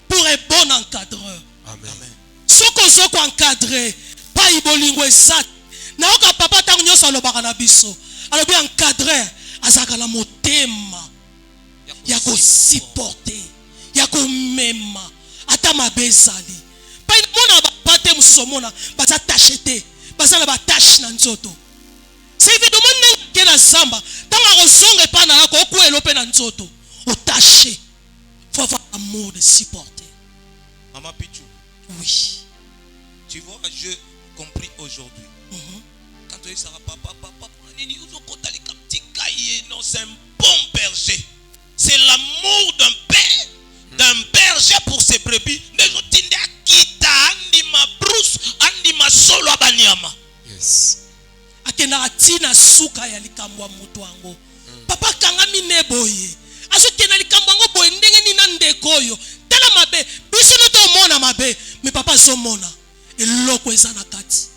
Pour un bon encadreur. Amen. Ce qu'on soit encadré, pas ibolingo exact. Naoka papa tango nyoso alobaka na biso. Alors bien encadré, azaka la motema. Yako supporter, yako mema, ata mabezali. Pa mona ba pate mususo mona, baza tachete, baza na ba tâche na nzoto. C'est évidemment que na zamba, tanga kozonga pa na yako okuelo pe na nzoto, o tâcher. Faut avoir l'amour de supporter. Maman Pichou, Oui. tu vois, je compris aujourd'hui. Quand tu dis ça, papa, non, c'est un bon berger. C'est l'amour d'un père, d'un berger pour ses brebis. Yes. Akena atina suka ya likambwa mutu wango. Papa kanga mineboye. Aso kena likambwa wango boye ndenge ni na ndekoyo. Tala mabe, biso no to mona mabe, me papa zo mona. Eloko eza na kati.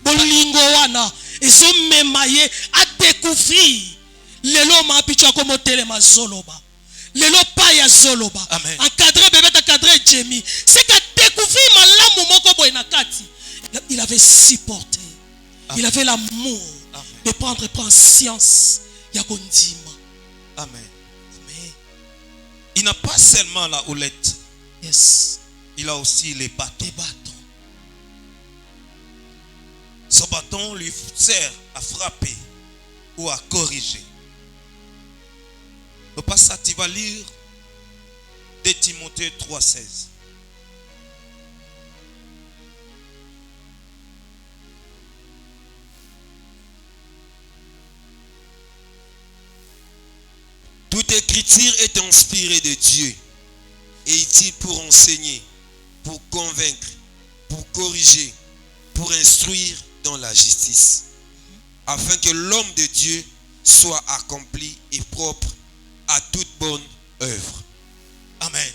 Bolingo wana ezo memaye a découvrir lelo ma picha komo telema zoloba. lelo pa ya zoloba. Amen. Encadré bébé, encadré Jamie. C'est qu'à découvrir malamu moko boy na kati. Il avait supporté. Il avait l'amour de prendre conscience. Yakondima. Amen. Amen. Il n'a pas seulement la houlette. Yes. Il a aussi les bâtons. Des bâtons. Ce bâton lui sert à frapper ou à corriger. Le passage, tu vas lire de Timothée 3,16. Toute écriture est inspirée de Dieu et utile pour enseigner, pour convaincre, pour corriger, pour instruire dans la justice, afin que l'homme de Dieu soit accompli et propre à toute bonne œuvre. Amen.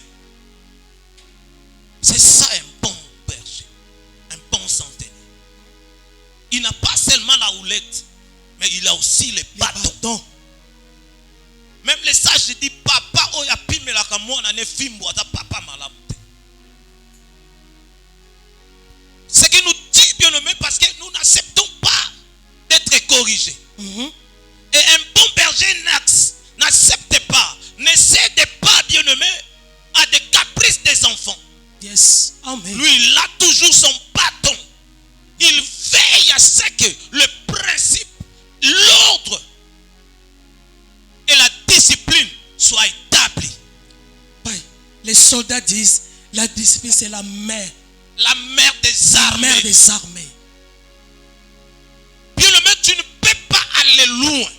C'est ça un bon berger, un bon centenier. Il n'a pas seulement la houlette, mais il a aussi les bâtons. Même les sages disent, papa, oh ya pime la kamona ne fimbo ata papa malamute. Ce qui nous dit bien aimé, parce que nous n'acceptons pas d'être corrigés. Et un bon berger n'accepte pas, ne cède pas, bien aimé, à des caprices des enfants. Yes. Amen. Lui, il a toujours son bâton. Il veille à ce que le principe, l'ordre et la discipline soient établis. Les soldats disent, la discipline c'est la mère. La mère des La armées. mère des armées. Bien aimé, tu ne peux pas aller loin,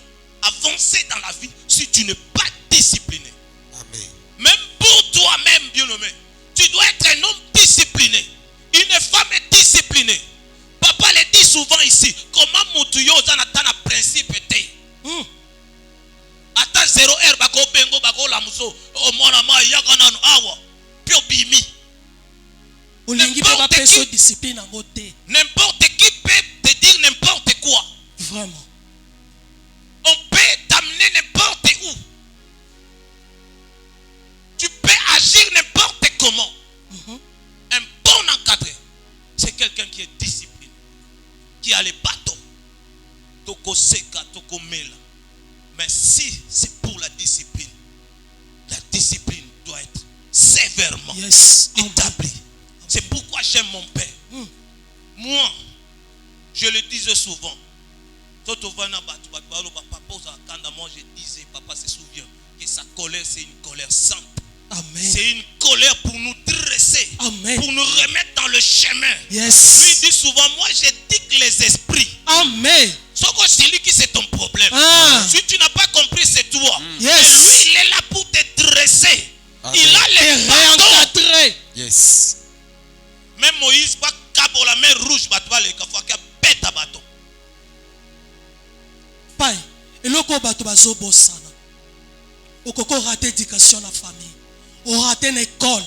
avancer dans la vie si tu n'es pas discipliné. Amen. Même pour toi-même, bien aimé, tu dois être un homme discipliné. Une femme est disciplinée. Papa le dit souvent ici, comment Moutouyo Zanatana principe était. Ata 0 heure bako bengo bako la muso o mwana ma yakanano awa pio bimi. Olingi pe ba peso discipline en côté. N'importe qui peut te dire n'importe quoi. Vraiment. On peut t'amener n'importe où. Tu peux agir n'importe comment. Un bon encadré, c'est quelqu'un qui est discipliné, qui a les bâtons. Toko seka, toko mela. Mais si c'est pour la discipline doit être sévèrement établie. C'est pourquoi j'aime mon père. Moi, je le disais souvent. Moi, je disais, papa se souvient que sa colère, c'est une colère sainte. Amen. C'est une colère pour nous dresser. Amen. Pour nous remettre dans le chemin. Yes. Lui dit souvent, moi je dicte les esprits. Amen. C'est lui qui c'est ton problème. Ah. Si tu n'as pas compris, c'est toi. Yes. Et lui, il est là pour te dresser. Amen. Il a les bâtons. Réencadré. Yes. Même Moïse, pas câble la main rouge, les bête à bâton. Pai, eloko bato bazo bosana. Okoko raté éducation na famille. On raté une école.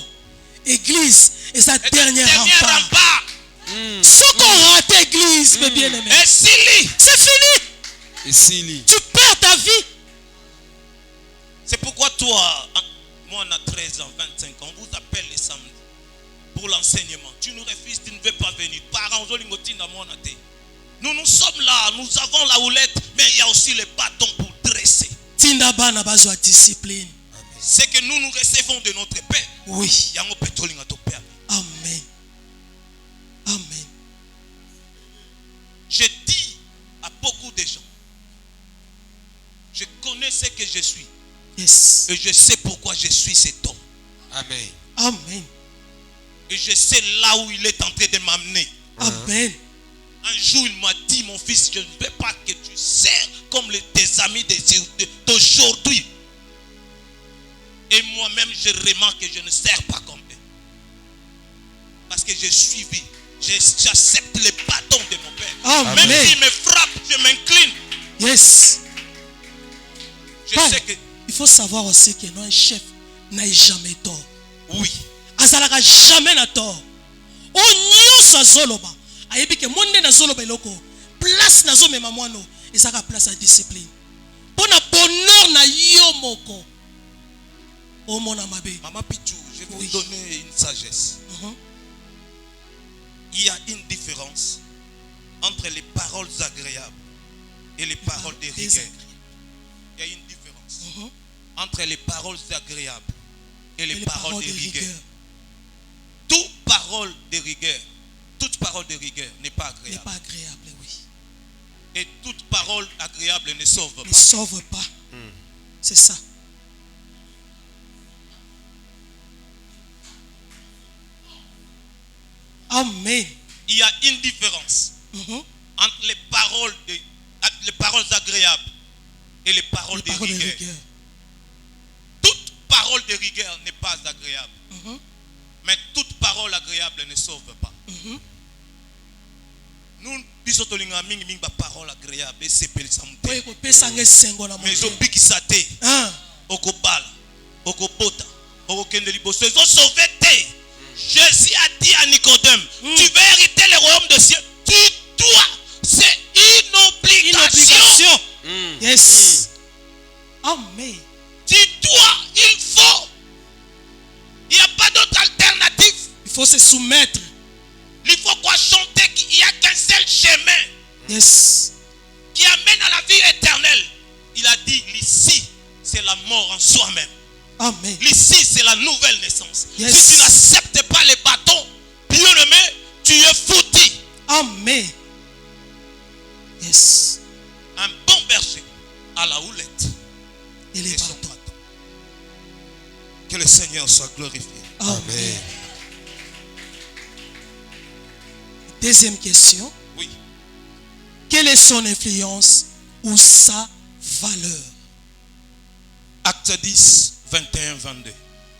Église et sa dernière rempart. Ce qu'on raté église, mes bien-aimés. Et Sili, c'est fini. Et Sili. Tu perds ta vie. c'est pourquoi toi, moi on a 13 ans, 25 ans, on vous appelle les samedis pour l'enseignement. Tu nous refuses, tu ne veux pas venir. Parents, nous sommes là, nous avons la houlette, mais il y a aussi les bâtons pour dresser. Tinda bana bazwa discipline. C'est que nous recevons de notre Père. Oui. Yango petolinga to Père. Amen. Amen. Je dis à beaucoup de gens, je connais ce que je suis. Yes. Et je sais pourquoi je suis cet homme. Amen. Amen. Et je sais là où il est en train de m'amener. Amen. Un jour, il m'a dit, mon fils, je ne veux pas que tu sers comme tes amis d'aujourd'hui. Et moi-même, je remarque que je ne sers pas comme eux. Parce que j'ai suivi. J'accepte les bâtons de mon père. Amen. Même s'il me frappe, je m'incline. Yes. Je Pai, sais que, il faut savoir aussi que non, un chef n'a jamais tort. oui. Azalaka jamais na tort. O nyosa zoloba. Ayebi ke monde na zoloba eloko. Place na zo mema mwano. Ezaka place à discipline. Pona bonheur na yo moko. omona mabe. Maman Pichou, je vais Oui. vous donner une sagesse. Mhm. Il y a une différence entre les paroles agréables et les paroles de rigueur. Il y a une différence Mhm. entre les paroles agréables et les Et les paroles de rigueur. Toute parole de rigueur n'est pas N'est agréable. pas agréable, oui. Et toute parole agréable ne sauve Ne pas. sauve pas. C'est ça. Amen. Il y a une différence Mhm. entre les paroles agréables et les paroles Les de paroles de rigueur. rigueur. Toute parole de rigueur n'est pas agréable. Mhm. Mais toute parole agréable ne sauve pas. Mhm. Nous, biso tolinga mingi mingi ba parole agréable et c'est pelisa Po mute. ekopesa nga esengo na Mais moto. ezobikisa te, Hein? okobala, okobota, okokende liboso, ezosauve te. Jésus a dit à Nicodème, tu veux hériter le royaume des cieux. Tu dois, c'est une Une obligation. obligation. Yes. Amen. Tu dois, il faut. Il n'y a pas d'autre alternative. Il faut se soumettre. Il faut quoi chanter qu'il n'y a qu'un seul chemin Yes. qui amène à la vie éternelle. Il a dit, ici, c'est la mort en soi-même. Amen. Ici, c'est la nouvelle naissance. Yes. Si tu n'acceptes pas les bâtons, bien-aimé, tu es foutu. Amen. Yes. Un bon berger à la houlette Il est et son bâton. bâton. Que le Seigneur soit glorifié. Amen. Deuxième question. Oui. Quelle est son influence ou sa valeur? Acte 10, 21, 22.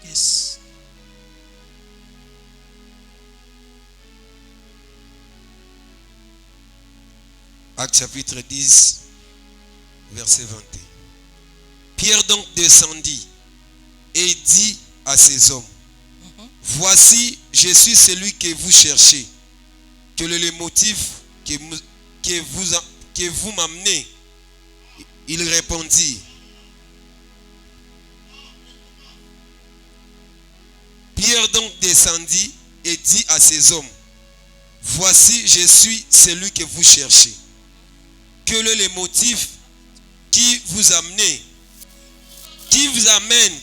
Yes. Acte chapitre 10, verset 21. Pierre donc descendit et dit à ses hommes, voici, je suis celui que vous cherchez. Quel est le motif que vous m'amenez? Il répondit, Pierre donc descendit et dit à ses hommes, voici, je suis celui que vous cherchez. Quel est le motif qui vous amène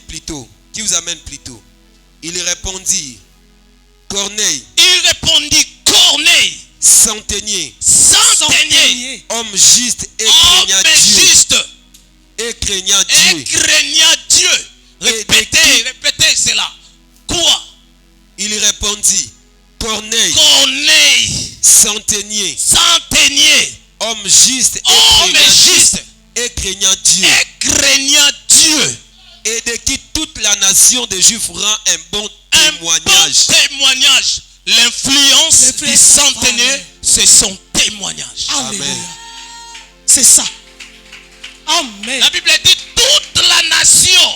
plutôt? Il répondit, Corneille, Il répondit, Corneille, centenier, centenier, homme juste et homme craignant Dieu. juste Et craignant et Dieu. craignant Dieu. Répétez cela. Quoi? Il répondit, Corneille, Corneille, centenier, centenier, homme juste homme juste et craignant Dieu. et craignant Dieu. Et de qui toute la nation des Juifs rend un bon Un témoignage. bon témoignage. L'influence du L'influence centenier, Amen. c'est son témoignage. Alléluia. Amen. C'est ça. Amen. La Bible dit toute la nation,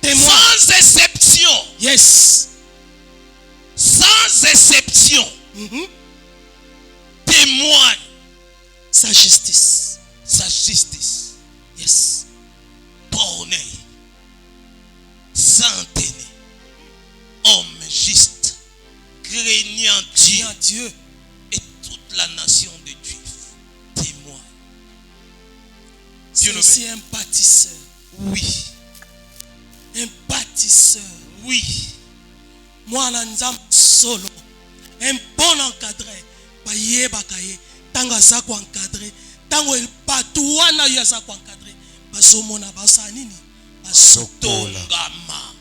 Témoin. sans exception, Yes. sans exception, Mhm. témoigne Sa justice. sa justice. Yes. Corneille, centenier, homme juste, craignant Dieu, Bien Dieu. et toute la nation des Juifs témoigne. C'est Dieu aussi un bâtisseur. Oui, Un bâtisseur. oui, Moi, Nzambe solo. Un bon encadré. Bayebaka ye. Tango aza ko encadré. Tango bato wana yo aza ko encadré. Bazomona basala nini? Bazotonga. tongama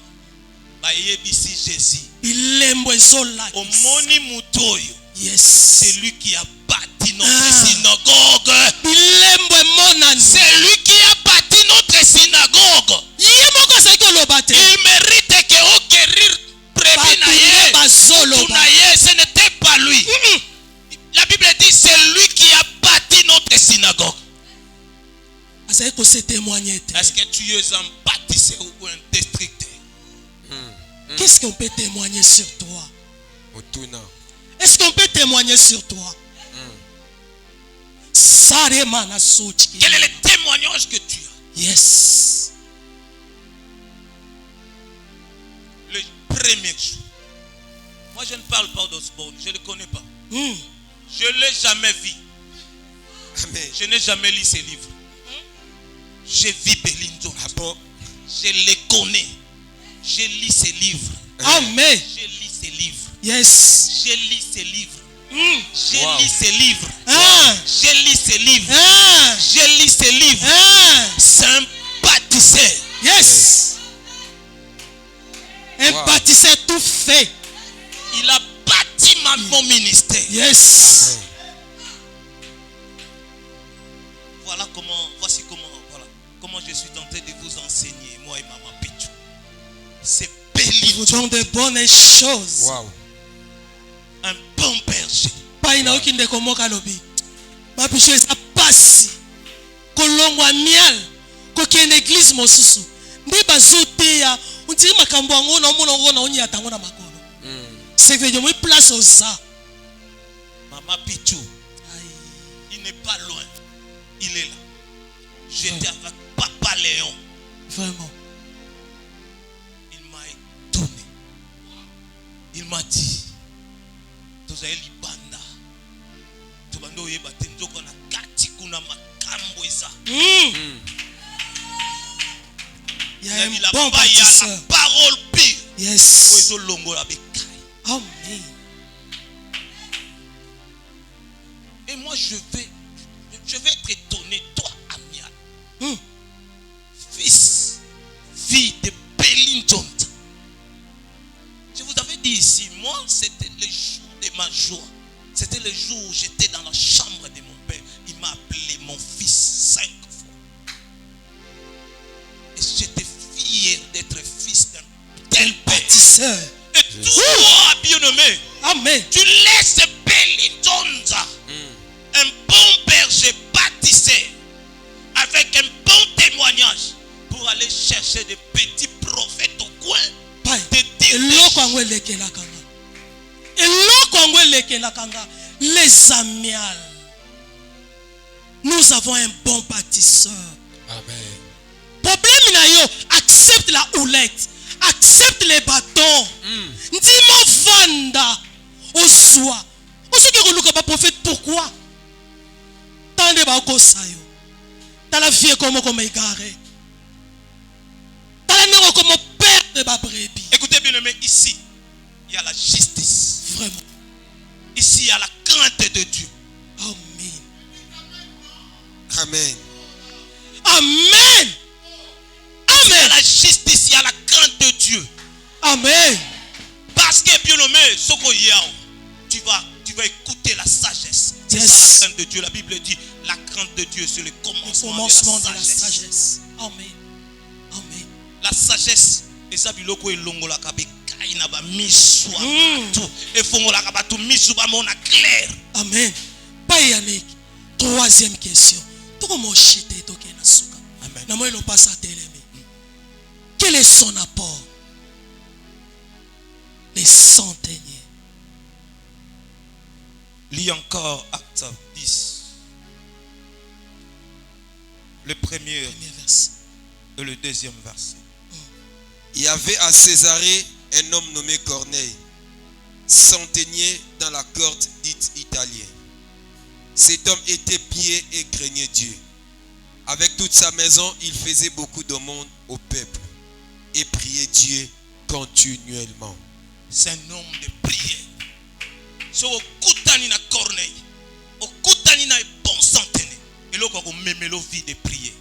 bayebisi Jésus. Bilembo ezolakisa. Omoni mutu oyo, Yes. c'est lui qui a bâti notre synagogue. Bilembo emonani. C'est lui qui a bâti notre synagogue. Ye moko azalaki oloba te. Il mérite que oquérir prévu Bato na nde ye. bazoloba. Mutu na ye, ce n'était pas lui. La Bible dit c'est lui qui a bâti notre synagogue. Azalaki kose témoigner te. Est-ce que tu es un bâtisseur ou un destructeur? Qu'est-ce qu'on peut témoigner sur toi? Otuna. Est-ce qu'on peut témoigner sur toi? Sarema na sochi. Quel est le témoignage que tu as? Yes. premier jour. Moi, je ne parle pas d'Osborne, je ne le connais pas. Mm. Je ne l'ai jamais vu. Amen. Je n'ai jamais lu ses livres. J'ai vu Belinton. Ah bon? Je les connais. J'ai lu ses livres. Amen. J'ai lu ses livres. Yes. J'ai lu ses livres. Mm. J'ai Wow. lu ses livres. Ah. J'ai lu ses livres. Ah. J'ai lu ses livres. Ah. C'est un bâtisseur. Yes. Un Wow. bâtisseur tout fait. Il a bâti mon ministère. Yes. Voici comment je suis tenté de vous enseigner, moi et Maman Pichou. C'est Il vous Belinton, donne de bonnes choses. Wow. un bon berger. Pas ina okinde komoka lobi. Mapicho eza pasi. Kolongwa mial. Kokende église mosusu. Ndi bazoteya. Untiri makambo yango na omona ngo na onya tango na makolo. C'est que Dieu me place aux ça. Maman Pichou, il n'est pas loin. Il est là. J'étais avec Papa Léon. Vraiment. Il m'a étonné. Il m'a dit, Tozae libanda. Tobando yeba tenzoko na kati kuna makambo eza. Il y a un Il a bon pas il y a la bâtisseur. parole pure. Yes. Oezo longo la bekai. Amen. Et moi je vais être étonné, toi Amial, Mm. fille de Belinton. Je vous avais dit ici, moi c'était le jour de ma joie. C'était le jour où j'étais dans la chambre de mon père. Il m'a appelé mon fils 5 fois. Et j'étais fier d'être fils d'un tel père. Bâtisseur. Et toi, bien-aimé, Amen. tu laisses Belinton, un bon berger bâtisseur, avec un bon témoignage, pour aller chercher des petits prophètes au coin. Pai. De dire des Eloko yango elekelaka nga. Eloko yango elekelaka nga. Les amial. Nous avons un bon bâtisseur. Amen. Problème na yo, accepte la houlette. Accepte les bâtons. Ndimo vanda. Ozwa. Osuki koluka ba prophète pourquoi? Tande ba kosayo. Tala vie comme égaré. Tala nero comme père de ba brebis. Écoutez bien aimé, ici, il y a la justice. Vraiment. Ici, il y a la crainte de Dieu. Amen. Amen. Amen. Il y a Amen. la justice, il y a la crainte de Dieu. Amen. Parce que bien aimé, Soko Yao, tu vas écouter la sagesse. C'est Yes. ça la crainte de Dieu. La Bible dit, la crainte de Dieu, c'est le Au commencement, commencement de la sagesse. Amen. Amen. La sagesse, et ça, biloko elongola kabe kaina ba miswa tout et fongola kaba tout miswa mona clair. Amen. Pas Yannick. Troisième question. Comment chiter toke na suka? Amen. Na moi il passe à télémé. Quel est son apport? Les centeniers. Lis encore Acte 10. Le premier Premier verset. et le deuxième verset. Il y avait à Césarée un homme nommé Corneille, centenier dans la cohorte dite italienne. Cet homme était pieux et craignait Dieu. Avec toute sa maison, il faisait beaucoup de monde au peuple et priait Dieu continuellement. C'est un homme de prière. So okutani na Corneille, okutani na bon centenaire. Et là on memelo vie de prière.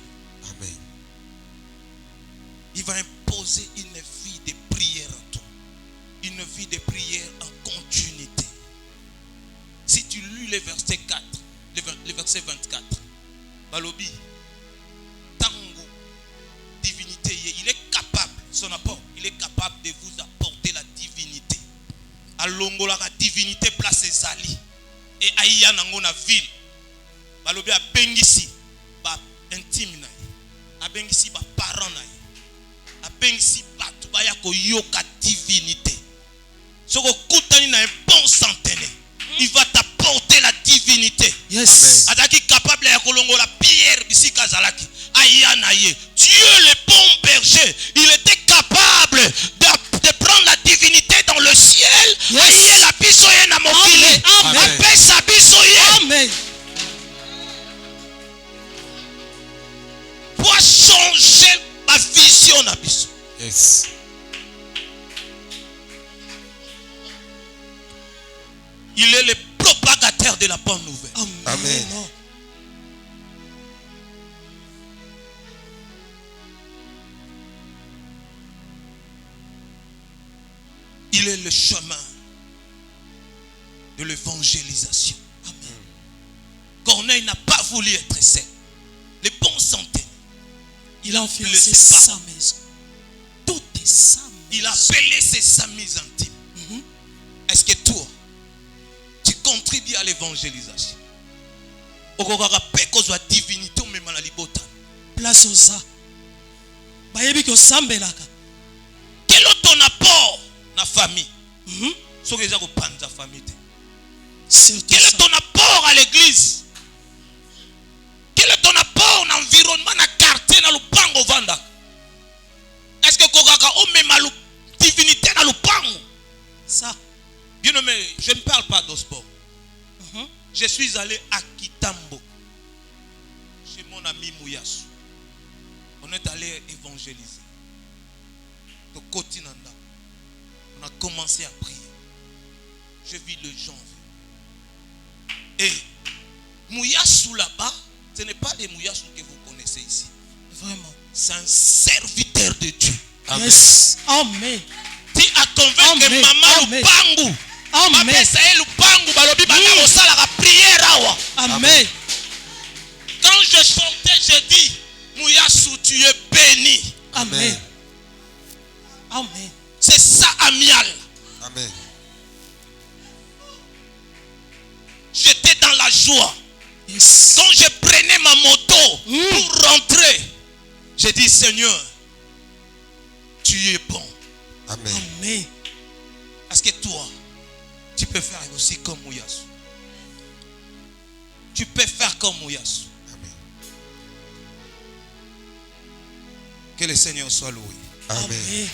Amen. Il va imposer une vie de prière en toi. Une vie de prière en continuité. Si tu lis le verset 4, le verset 24, Balobi, Tango, divinité, il est capable, son apport, il est capable de vous apporter la divinité. Alongola la divinité place ezali. Et aïya nango na ville. Balobi a bengisi, ba intime na ye. A bengisi ba parent na ye. Abengisi batu baya koyoka divinité. Soko kutani na un bon centenaire, il va t'apporter la divinité. Yes. Adaki capable ya kolongola pierre bisika zalaki. Aya na ye. Dieu le bon berger, il était capable de prendre la divinité bonne nouvelle. Amen. Il est le chemin de l'évangélisation. Corneille n'a pas voulu être seul. Les bons centaines. Il a Il enfiancé le sait pas. sa maison. Tout est sa Il a maison. appelé ses amis intimes. Mhm. Est-ce que toi, tu contribues à l'évangélisation? Divinité même à la libota. Place aux a. Bayebi ko sambelaka. Quel est ton apport dans la famille? Mhm. Ce que j'ai la famille. Surtout Quel est ça. ton apport à l'église? Quel est ton apport dans l'environnement, dans le quartier, dans le pango vanda? Est-ce que Kokaka ou même la divinité dans le pango? Ça. Bien aimé, je ne parle pas de sport. Mhm. Je suis allé à Kitambo, chez mon ami Mouyassou. On est allé évangéliser. De Kotinanda. On a commencé à prier. Je vis le janvier. Et Mouyassou là-bas, ce n'est pas les Mouyassou que vous connaissez ici. Vraiment. C'est un serviteur de Dieu. Yes. Amen. Tu as convaincu Amen. maman Amen. Lupangu. Amen. Maman ça Lupangu, balobi bana osala la prière awa. Amen. Quand je chantais, j'ai dit, Mouyassou, tu es béni. Amen. Amen. C'est ça, amial. Amen. J'étais dans la joie. Yes. Quand je prenais ma moto pour rentrer, j'ai dit, Seigneur, tu es bon. Amen. Amen. Est-ce que toi, tu peux faire aussi comme Mouyassou? Tu peux faire comme Mouyassou. Amen. Que le Seigneur soit loué. Amen. Amen.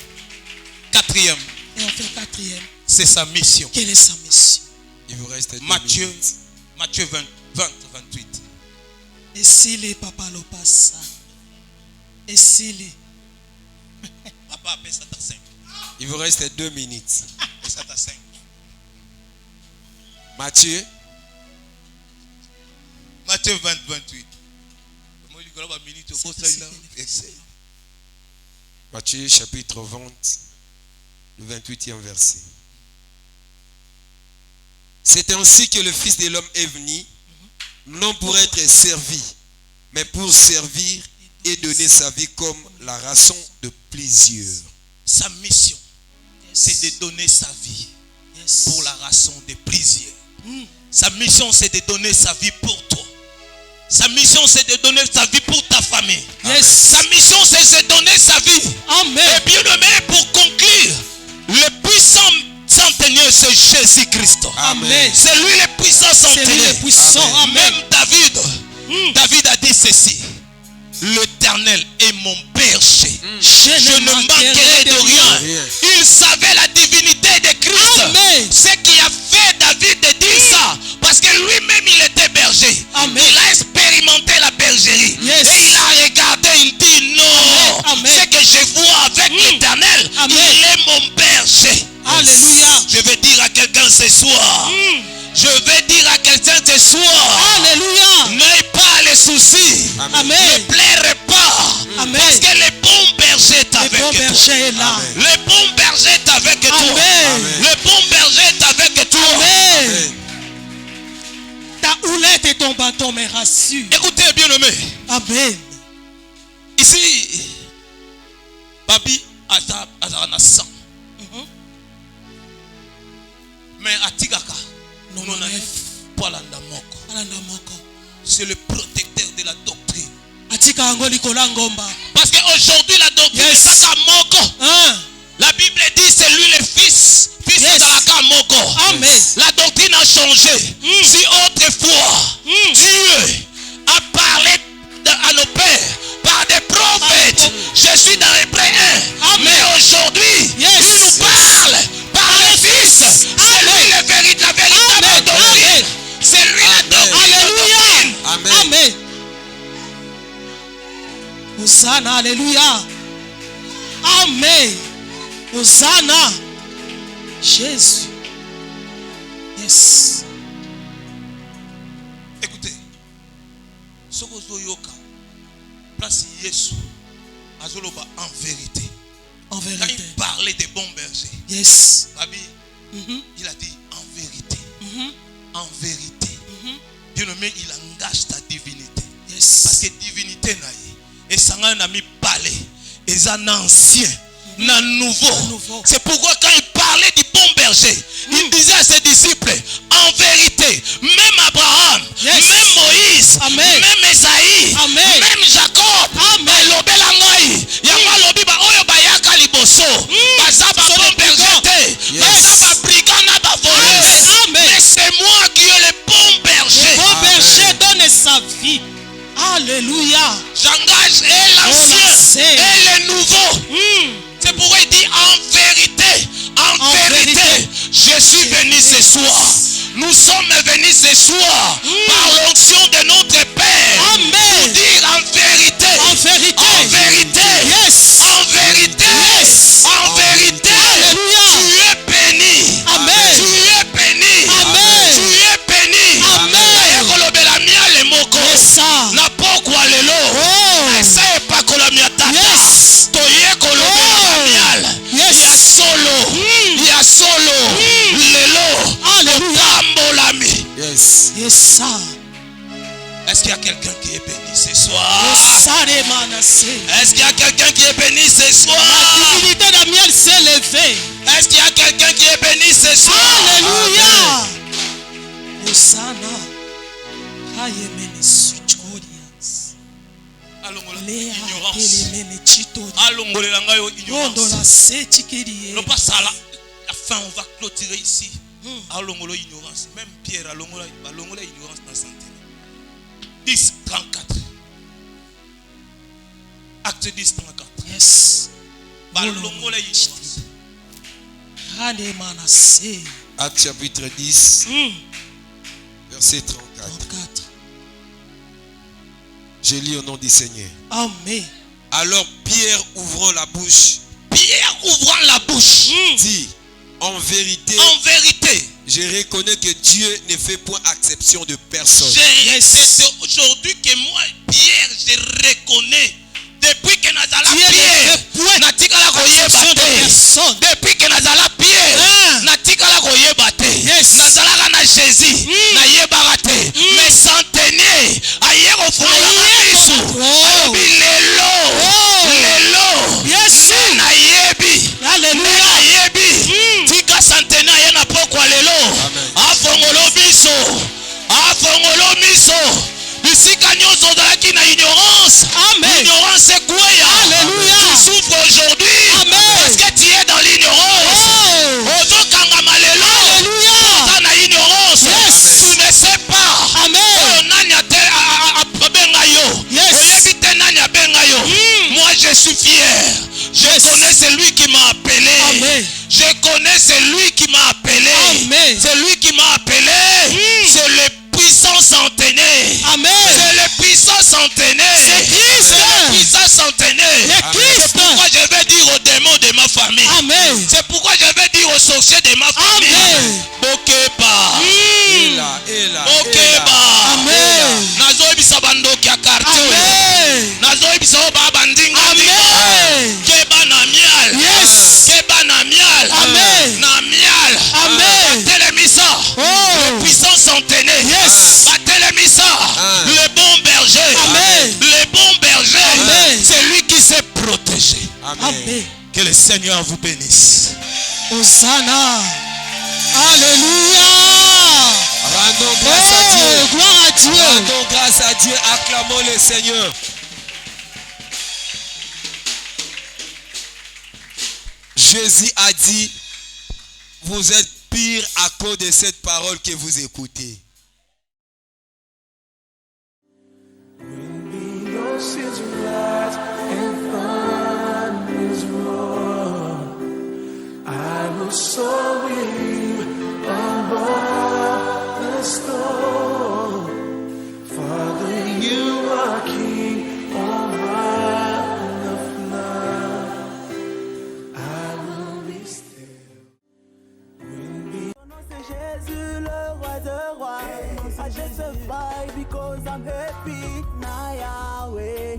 Quatrième, Et on fait quatrième. c'est sa mission. Quelle est sa mission? Il vous reste 2 Matthieu, minutes. Matthieu 28. Et s'il est papa le passe. Et s'il est. Papa appelle ça ta 5. Il vous reste 2 minutes. Appelle ça ta 5. Matthieu, Matthieu 28. Moi, il y a une minute au bout de ça, là. Matthieu chapitre 20, le 28e verset. C'est ainsi que le Fils de l'homme est venu, non pour être servi, mais pour servir et donner sa vie comme la rançon de plusieurs. Sa mission, c'est de donner sa vie Yes. pour la rançon de plusieurs. Sa mission, c'est de donner sa vie pour toi. Sa mission, c'est de donner sa vie pour ta famille. Yes. Sa mission, c'est de donner sa vie. Amen. Et bien aimé, pour conclure, le puissant centenier, c'est Jésus-Christ. Amen. C'est lui le puissant C'est lui centenier. le puissant. Amen. Même David a dit ceci: l'Éternel est mon berger. Je ne manquerai de rien. Il savait la divinité de Christ. Amen. Ce qui a fait David de dire ça, parce que lui-même il était berger. Amen. Il a expérimenté la bergerie. Yes. Et il a regardé, il dit non. Amen. Ce que je vois avec l'Éternel, Amen. il est mon berger. Alléluia. Je vais dire à quelqu'un ce soir. Je vais dire à quelqu'un ce soir. Alléluia. N'aie pas les soucis. Amen. Ne pleure pas. Amen. Parce que le bon berger est Le avec bon toi. berger est là. Amen. Le bon berger est avec toi. Amen. Le bon berger est avec toi. Amen. Ta houlette et ton bâton me rassurent. Écoutez bien aimé. Amen. Ici, Babi a na sang. Mais Atigaka, Non, non, non, Palanda Moko. alanda moko. C'est le protecteur de la doctrine. Atika yango likolo ngomba. Parce qu'aujourd'hui, la doctrine Yes. est à Moko. Hein? La Bible dit c'est lui le fils. Fils Yes. de la Moko. Amen. La doctrine a changé. Si autrefois, Dieu a parlé à nos pères par des prophètes, je suis dans Hébreux 1. Amen. Mais aujourd'hui, Yes. il nous parle par le Fils. C'est lui la véritable Amen. doctrine. Amen. C'est lui la doctrine. Alléluia. Amen. Amen. Hosanna. Alléluia. Amen. Hosanna. Jésus. Yes. soko zoyoka place Yesu azoloba en vérité. En Quand vérité. il parlait des bons bergers, Yes. Rabbi, il a dit en vérité. En vérité. Bien-aimé, il engage ta divinité. Yes. Parce que divinité naïe. Et ça n'a mis parler. Et un ancien. Un nouveau. C'est pourquoi quand il parlait du bon berger, il disait à ses disciples, en vérité, même Abraham, Yes. même Moïse, Amen. même Esaïe, Amen. même Jacob, Amen. balobela ngai, yango lobi ba oyo bayaka liboso, baza ba bon berger te, baza ba brigand na ba voleur. Amen. Mais c'est moi qui ai le bon berger. Bon berger donne sa vie. Alléluia. J'engage et l'ancien et le nouveau. C'est pourquoi il dit en vérité, en vérité, je suis venu ce soir. Nous sommes venus ce soir par l'onction de notre Père. Amen. Pour dire en vérité, En vérité. en vérité, Yes. en vérité, Yes. en vérité. Alléluia. Tu es béni. Amen. Tu es béni. Amen. Tu es béni. Amen. Kolobela miale moko. Yes. Na pokwa lelo. Oh. Esa epakola miatata. Yes. Toye kolobela miale. Yes. Ya solo. Ya solo. Lelo. Alléluia. Tambolami. Yes. Yes, ça. Est-ce qu'il y a quelqu'un qui est béni ce soir? Yes, ça, les manassés. Est-ce qu'il y a quelqu'un qui est béni ce soir? La divinité d'Amiel s'est levée. Est-ce qu'il y a quelqu'un qui est béni ce soir? Alléluia. Hosanna. Ayemene suchorias. Alongola Léa ignorance. telemene chitori. Alongolela ngayo Ondo ignorance. la sechikirie. Non pas ça là. La fin on va clôturer ici. Alongola ignorance. Même Pierre alongola ignorance dans santé. 10 34. Acte 10 34. Yes. Balongola ignorance. Ane manassé. Acte chapitre 10, verset 34. 34. Je lis au nom du Seigneur. Amen. Alors Pierre, ouvrant la bouche, Pierre ouvrant la bouche. dit, en vérité, En vérité. je reconnais que Dieu ne fait point exception de personne. C'est aujourd'hui que moi, Pierre, je reconnais. Depuis que Nazala Dieu ne Pierre, fait point natikala koyeba exception de te. personne. Depuis que Nazala Pierre, natikala koyeba te. Yes. Nazalaka na Jésus, nayebaka te. Mais centenier, aye kofungola biso. Alobi lelo, lelo. Yes. Nayebi. Alléluia. Nayebi. Tika centenier aye na pokwa lelo. Afongolo biso. Afongolo biso. Bisika nyonso ozalaki na ignorance. Amen. L'ignorance est quoi? Alléluia. Tu souffres aujourd'hui. Amen. Parce que tu es dans l'ignorance. Ozokanga lelo. Alléluia. Oza na ignorance. Yes. Tu ne sais pas. Amen. Oyo nani abenga yo. Yes. Oyebi te nani abenga yo. Moi je suis fier. Je connais celui qui m'a appelé. Amen. Je connais celui qui m'a appelé. Amen. Celui qui m'a appelé. C'est le puissant centenaire. Amen. C'est le puissant centenaire. C'est Christ. C'est le puissant centenaire. C'est Christ. C'est pourquoi je vais dire aux démons de ma famille. Amen. C'est pourquoi je vais dire aux sorciers de ma famille. Amen. Bokeba. Ela. Bokeba. Amen. Nazoyebisa bandoki ya quartier. Amen. Nazoyebisa o ba bandinga. Amen. Keba na mial. Yes. Keba na mial. Amen. Na mial. Amen. Batelemisa. Oh. Le puissant centenaire. Yes. Batelemisa. Le bon berger. Amen. Le bon berger. Amen. C'est lui qui s'est protégé. Amen. Que le Seigneur vous bénisse. Hosanna. Alléluia. Rendons grâce à Oh, Dieu. gloire à Dieu. Rendons grâce à Dieu. Acclamons le Seigneur. Jésus a dit, vous êtes pire à cause de cette parole que vous écoutez. Your sins rise and thunders roar. I will soar with you above the storm. Father, you are king over the flood. I will be still. Ton nom c'est Jésus, le roi de rois. I just survive because I'm happy. Na Yahweh,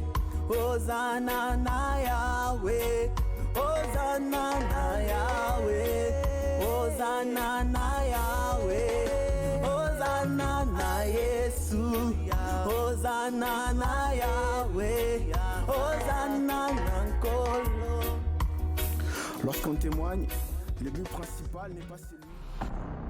Hosanna na Yahweh, Hosanna na Yahweh, Hosanna na Yahweh, Hosanna na Yesu, Hosanna na Yahweh, Hosanna na Nkolo. Lorsqu'on témoigne, le but principal n'est pas celui.